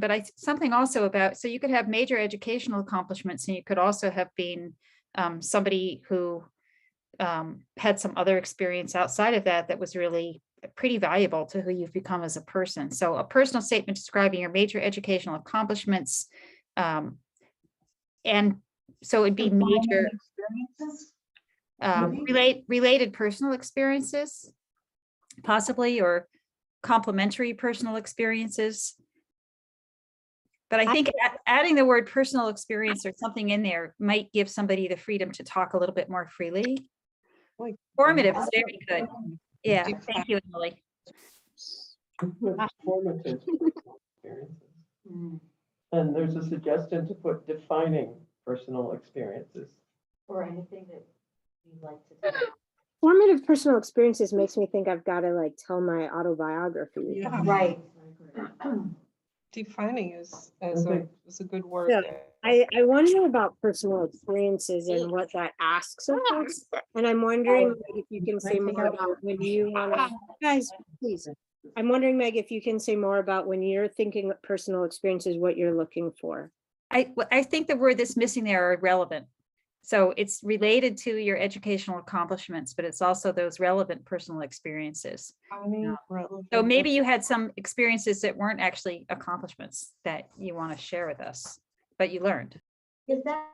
but something also about, so you could have major educational accomplishments, and you could also have been somebody who had some other experience outside of that was really pretty valuable to who you've become as a person. So a personal statement describing your major educational accomplishments. And so it'd be major related personal experiences, possibly, or complementary personal experiences. But I think adding the word personal experience or something in there might give somebody the freedom to talk a little bit more freely. Like, Formative is very good. Yeah, Deep thank you, Emily. Formative experiences. And there's a suggestion to put defining personal experiences. Or anything that you'd like to do. Formative personal experiences makes me think I've got to like tell my autobiography. Yeah, Right. defining is a good word Yeah. there. I wonder about personal experiences and what that asks of us. And I'm wondering if you can say more about when you want to, guys, please. I'm wondering, Meg, if you can say more about when you're thinking of personal experiences, what you're looking for. I think the word that's missing there are relevant. So it's related to your educational accomplishments, but it's also those relevant personal experiences. So maybe you had some experiences that weren't actually accomplishments that you want to share with us, but you learned. Is that,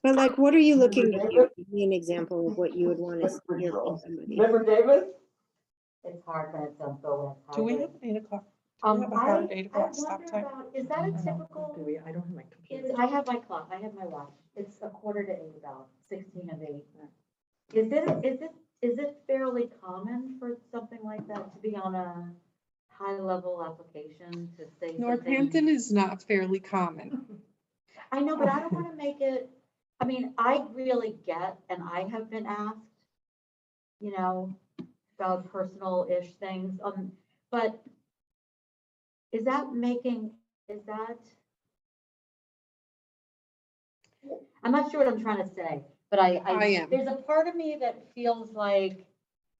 But like, what are you looking at? Give me an example of what you would want to hear from somebody. Member Davis? it's hard when it's unfilled. Do we have 8 o'clock? Do we have a hard 8 o'clock stop time? Is that a typical? I don't have my I have my clock, I have my watch. It's 7:45 about 16 of 8. Is it fairly common for something like that to be on a high-level application to say something? Northampton is not fairly common. I know, but I don't want to make it, I mean, I really get, and I have been asked, about personal-ish things, but is that, I'm not sure what I'm trying to say, but I am. there's a part of me that feels like,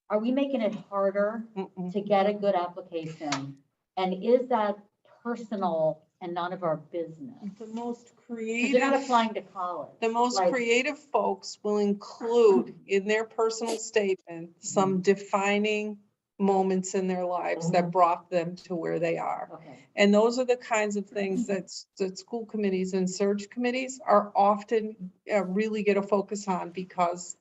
are we making it harder Mm-mm. to get a good application? And is that personal and none of our business? The most 'Cause creative. you're not applying to college. The most like- creative folks will include in their personal statement some defining moments in their lives that brought them to where they are. Okay, And those are the kinds of things that school committees and search committees are often really get a focus on, because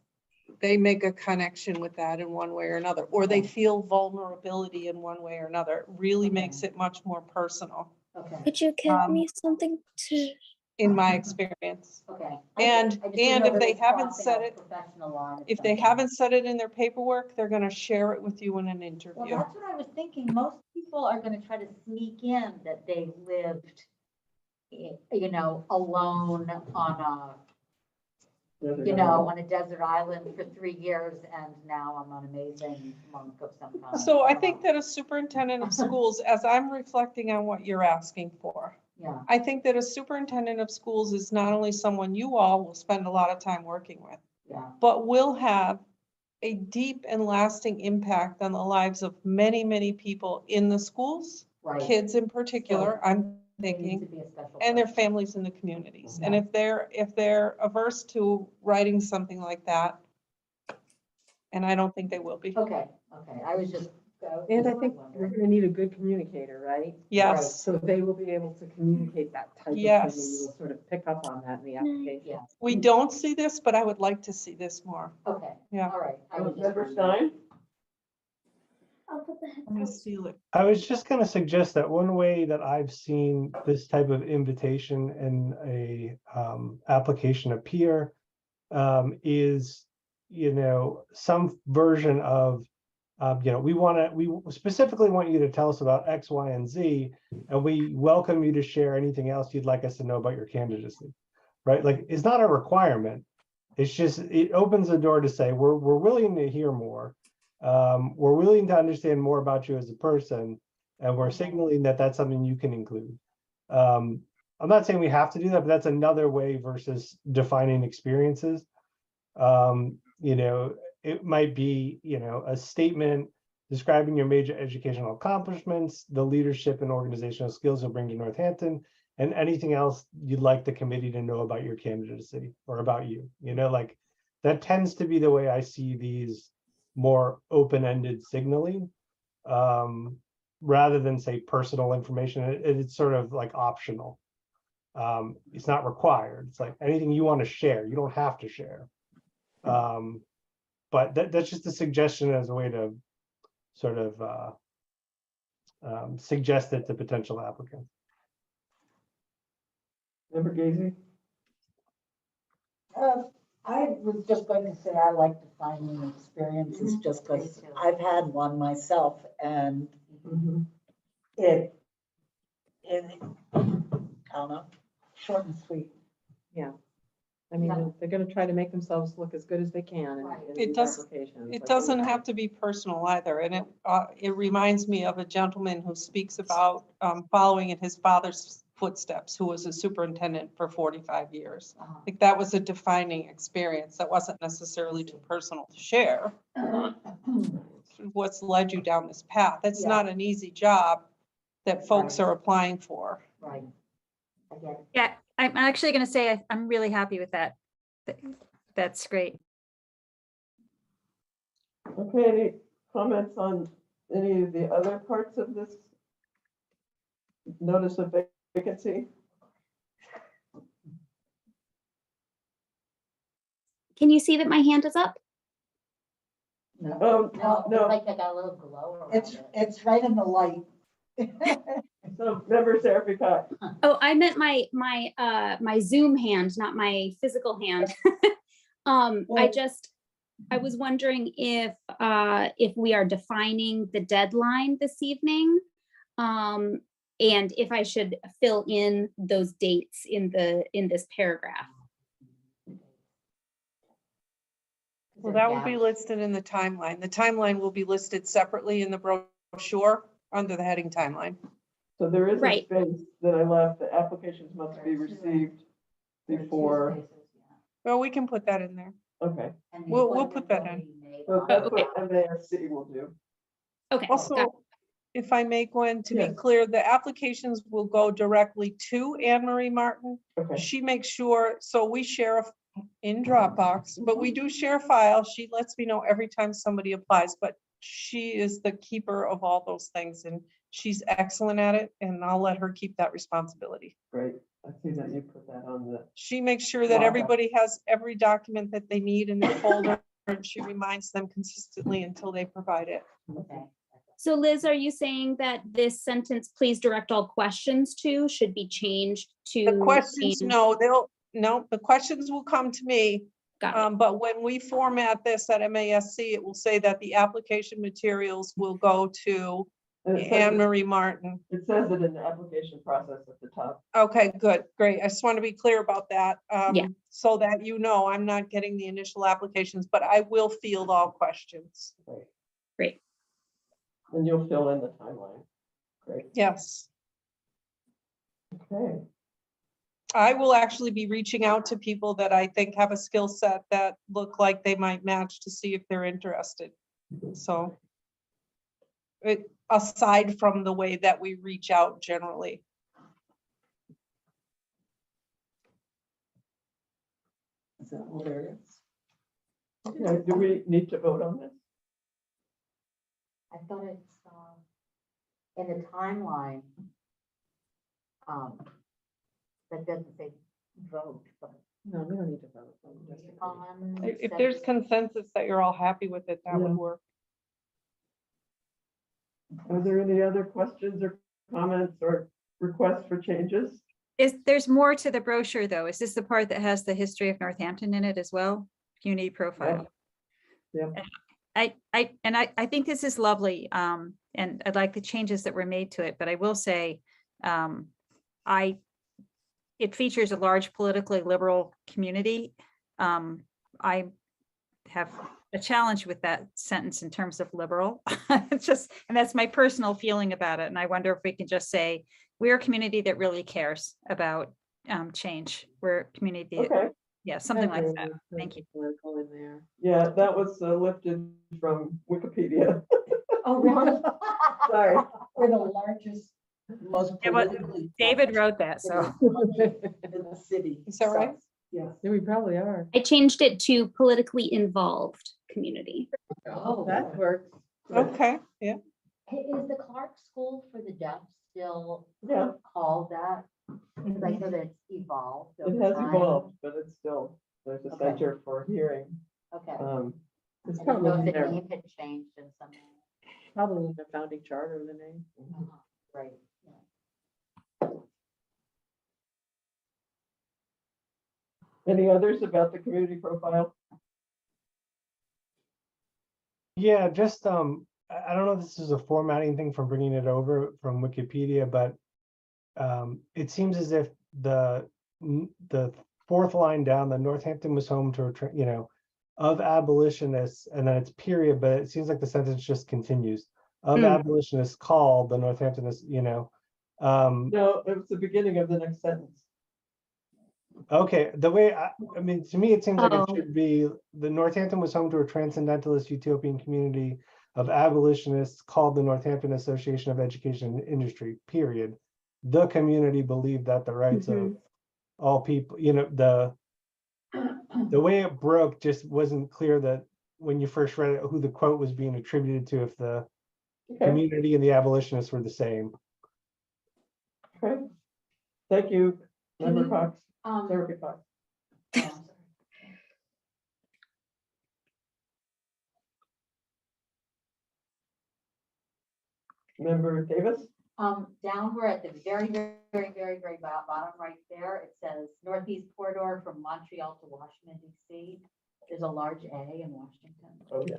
they make a connection with that in one way or another, or they feel vulnerability in one way or another. It really makes it much more personal, okay, Could you give Um, me something to? in my experience. okay. And- I just didn't and know if there they was haven't crossing said out it- professional line or If they something. haven't said it in their paperwork, they're gonna share it with you in an Well, interview. that's what I was thinking. Most people are gonna try to sneak in that they lived, alone on a desert island for 3 years, and now I'm an amazing monk of some kind. So I think that a superintendent of schools, as I'm reflecting on what you're asking for, Yeah, I think that a superintendent of schools is not only someone you all will spend a lot of time working with, yeah, but will have a deep and lasting impact on the lives of many, many people in the schools, right. kids in particular, I'm They need thinking, to be a special and their person. families in the communities. And if they're averse to writing something like that, and I don't think they will be. Okay, I was just. And I think we're wondering. gonna need a good communicator, right? Yes, So they will be able to communicate that type of thing, and Yes. you will sort of pick up on that in the application. Yeah, we don't see this, but I would like to see this more. okay, Yeah. all right. I was just Member wondering. Stein? I'm gonna steal it. I was just going to suggest that one way that I've seen this type of invitation in a application appear is, some version of, we specifically want you to tell us about X, Y, and Z, and we welcome you to share anything else you'd like us to know about your candidacy. right? Like, it's not a requirement. It's just, it opens the door to say, we're willing to hear more. We're willing to understand more about you as a person, and we're signaling that that's something you can include. I'm not saying we have to do that, but that's another way versus defining experiences. You know, it might be, you know, a statement describing your major educational accomplishments, the leadership and organizational skills you'll bring to Northampton, and anything else you'd like the committee to know about your candidacy or about you. You know, like, that tends to be the way I see these more open-ended signaling, rather than say personal information. It's sort of like optional. It's not required. It's like anything you want to share, you don't have to share. But that's just a suggestion as a way to sort of suggest it to potential applicants. Member Gazy? I was just going to say, I like defining experiences just because I've had one myself, and it, I don't know, short and sweet. I mean, they're gonna try to make themselves look as good as they can in It these does- applications. It Like, doesn't have to be personal either, and it reminds me of a gentleman who speaks about following in his father's footsteps, who was a superintendent for 45 years. I think that was a defining experience. That wasn't necessarily too personal to share. What's led you down this path? It's not an easy job that folks are applying for. Right. I get it. Yeah, I'm actually going to say I'm really happy with that. That's great. Okay, any comments on any of the other parts of this notice of vacancy? Can you see that my hand is up? Oh, No, no, like I got a little glow around It's, it. it's right in the light. so member Seraphic, Oh, I meant my Zoom hand, not my physical hand. I was wondering if we are defining the deadline this evening, and if I should fill in those dates in this paragraph. Well, that will be listed in the timeline. The timeline will be listed separately in the brochure under the heading timeline. so there is a Right. space that I left, the applications must be received before, Well, we can put that in there. okay. We'll put that in. So that's okay. what MASC will do. Okay. got it. Also, if I may, Gwen, to be Yes. clear, the applications will go directly to Anne Marie Martin. Okay, She makes sure, so we share in Dropbox, but we do share a file. She lets me know every time somebody applies, but she is the keeper of all those things, and she's excellent at it, and I'll let her keep that responsibility. great. I see that you put that on the, She makes sure that Wow. everybody has every document that they need in their folder, and she reminds them consistently until they provide it. Okay. So Liz, are you saying that this sentence, please direct all questions to, should be changed to? The questions, no, the questions will come to me. Got it. But when we format this at MASC, it will say that the application materials will go to and it Anne says, Marie Martin. it says it in the application process at the top. Okay, good, great. I just want to be clear about that. Yeah. So that you know, I'm not getting the initial applications, but I will field all questions. Great. And you'll fill in the timeline. Great, Yes. okay. I will actually be reaching out to people that I think have a skill set that look like they might match to see if they're interested. So aside from the way that we reach out generally. Is that all there is? Okay, do we need to vote on this? I thought it's, in the timeline, that doesn't say vote, but No, we don't need to vote. on. If there's consensus that you're all happy with it, that would Yeah. work. Are there any other questions or comments or requests for changes? There's more to the brochure, though. Is this the part that has the history of Northampton in it as well? Community profile. Yeah. I think this is lovely. And I like the changes that were made to it, but I will say, it features a large politically liberal community. I have a challenge with that sentence in terms of liberal. It's just, and that's my personal feeling about it. And I wonder if we can just say, we're a community that really cares about change. We're a community, Okay, yeah, something like that. Thank you. Political in there. yeah, that was lifted from Wikipedia. Oh, really? Sorry. We're the largest, most Yeah, but politically. David wrote that, so. In the city. Is that right? Yes. Yeah, we probably are. I changed it to politically involved community. Oh, that works. Okay, yeah. Is the Clark School for the Deaf still Yeah, called that? Because I know that it's evolved. it over has time. evolved, but it's still, there's a Okay. center for hearing. Okay. It's I don't know if probably the there. name had changed in some way. Probably in the founding charter, the name. Right. Any others about the community profile? Yeah, just I don't know if this is a formatting thing from bringing it over from Wikipedia, but it seems as if the fourth line down, the Northampton was home to, of abolitionists, and then it's period, but it seems like the sentence just continues. Of abolitionists called the Northampton is, No, it was the beginning of the next sentence. Okay, the way I mean, to me, it seems like it Oh. should be the Northampton was home to a transcendentalist utopian community of abolitionists called the Northampton Association of Education and Industry, period. The community believed that the rights of all people, the way it broke just wasn't clear that when you first read it, who the quote was being attributed to, if the Okay, community and the abolitionists were the same. okay. Thank you, Member you- Cox. Sarah Cox. Member Davis? Down where at the very bottom right there, it says Northeast Corridor from Montreal to Washington DC. There's a large A in Washington. Oh, yeah.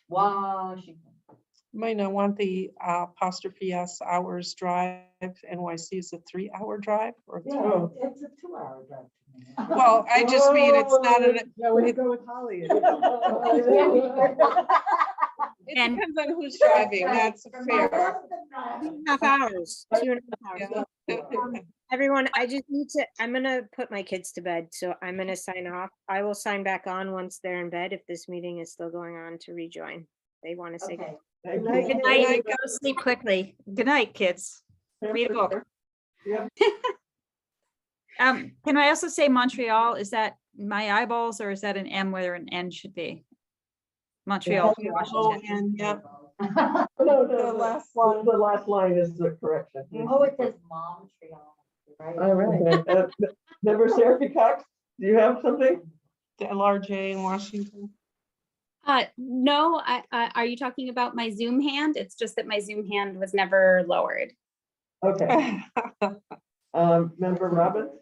Washington. Might not want the apostrophe S hours drive. NYC is a 3-hour drive or Yeah, Oh. it's a 2-hour drive to me. well, I just mean it's not an, Yeah, way to go with Holly. it And- depends on who's driving. That's fair. 2.5 hours. 2.5 hours. Yeah. Everyone, I'm gonna put my kids to bed, so I'm gonna sign off. I will sign back on once they're in bed if this meeting is still going on to rejoin. They want to say. Okay. Thank night. you. Good night, go to sleep quickly. Good night, kids. Read a book. Yeah. Can I also say Montreal? Is that my eyeballs or is that an M where an N should be? Montreal, Oh, Washington. and yeah, No, The last line. The last line is the correction. Oh, it says Montreal, right? All right. Okay, Member Sarah Cox, do you have something? the LRJ in Washington. No, are you talking about my Zoom hand? It's just that my Zoom hand was never lowered. Okay, Member Robbins?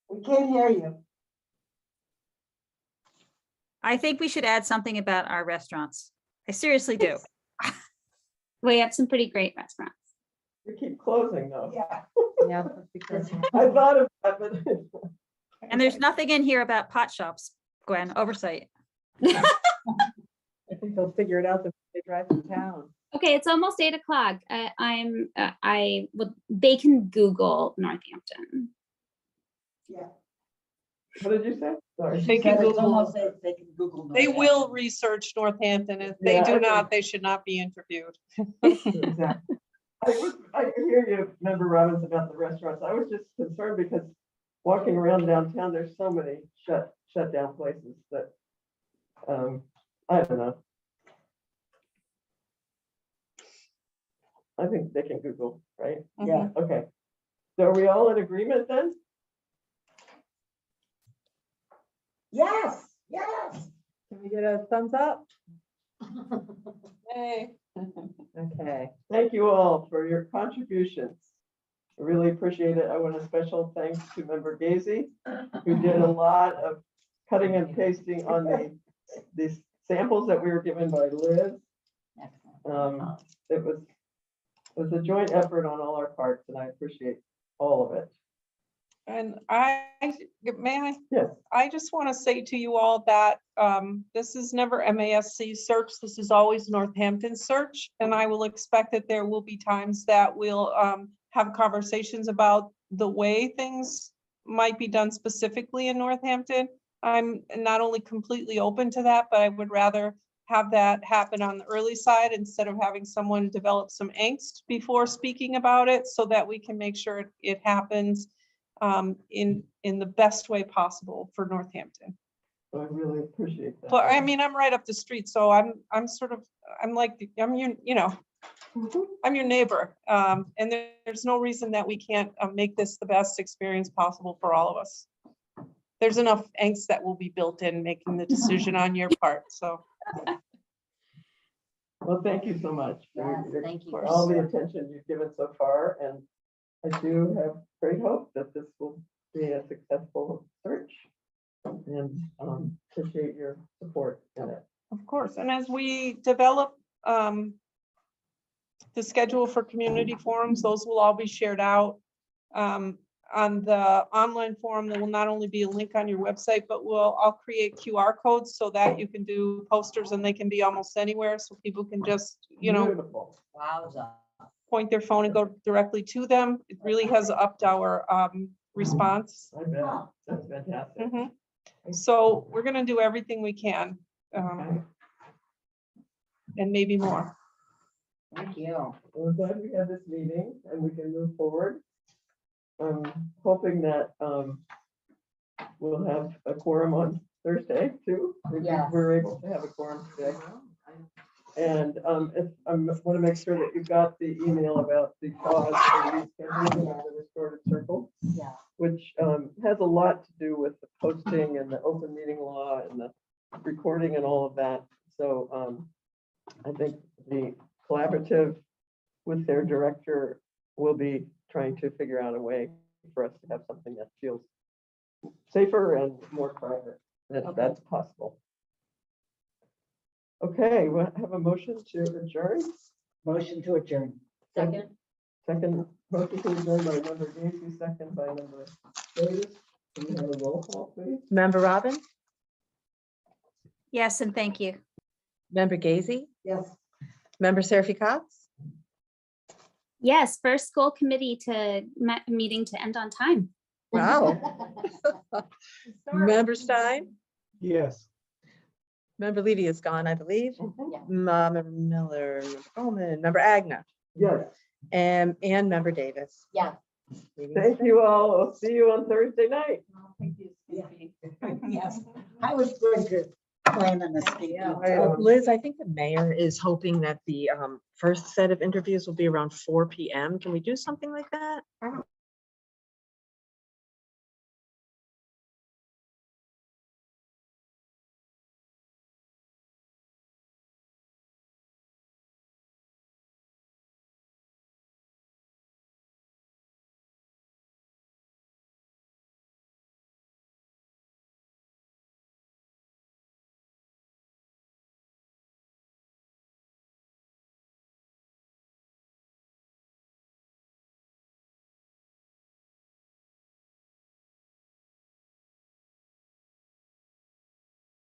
We can't hear you. I think we should add something about our restaurants. I seriously do. We have some pretty great restaurants. We keep closing though. Yeah. Yeah, that's because I thought of that, but. And there's nothing in here about pot shops, Gwen, oversight. I think they'll figure it out if they drive to town. Okay, it's almost 8 o'clock. They can Google Northampton. Yeah. What did you say? Sorry. They can It's Google, almost like they can Google. they will Northampton. research Northampton. If they Yeah, do I not, they should not be interviewed. Exactly. I hear you, Member Robbins, about the restaurants. I was just concerned because walking around downtown, there's so many shut down places that, I don't know. I think they can Google, right? Yeah. Okay. So are we all in agreement then? Yes, yes. Can we get a thumbs up? Hey. Okay. Thank you all for your contributions. I really appreciate it. I want a special thanks to Member Gazy, who did a lot of cutting and pasting on the samples that we were given by Liz. it was a joint effort on all our parts, and I appreciate all of it. And may I? Yes. I just want to say to you all that this is never MASC search. This is always Northampton search. And I will expect that there will be times that we'll have conversations about the way things might be done specifically in Northampton. I'm not only completely open to that, but I would rather have that happen on the early side instead of having someone develop some angst before speaking about it, so that we can make sure it happens in the best way possible for Northampton. So I really appreciate that. But I mean, I'm right up the street, so I'm your neighbor. And there's no reason that we can't make this the best experience possible for all of us. There's enough angst that will be built in making the decision on your part, so. Well, thank you so much Thank you. for all the attention you've given so far, and I do have great hope that this will be a successful search, and appreciate your support in it. Of course, and as we develop the schedule for community forums, those will all be shared out on the online forum. There will not only be a link on your website, but I'll create QR codes so that you can do posters and they can be almost anywhere, so people can just, Beautiful. Wowza. point their phone and go directly to them. It really has upped our response. I bet. That's fantastic. Mhm. So we're gonna do everything we can, Okay. and maybe more. Thank you. Well, I'm glad we had this meeting and we can move forward. I'm hoping that we'll have a quorum on Thursday too. Yes. We're able to have a quorum today. And if I want to make sure that you got the email about the cause for rescheduling of the restorative circle, Yeah. which has a lot to do with the posting and the open meeting law and the recording and all of that. So I think the collaborative with their director will be trying to figure out a way for us to have something that feels safer and more private, if that's possible. Okay, we have a motion to adjourn. Motion to adjourn. Second. Second, motion to adjourn by member Gacy, second by member Davis. Can we have a roll call, please? Member Robin, Yes, and thank you. member Gazy, Yes. member Seraphy Cox, Yes, first school committee meeting to end on time. wow, member Stein, Yes. member Levy is gone, I believe. Member Miller, member Coleman, member Agna, Yes, and member Davis. Yeah. thank you all. I'll see you on Thursday night. Yes, I was going to plan on a speaking. Liz, I think the mayor is hoping that the first set of interviews will be around 4 p.m. Can we do something like that?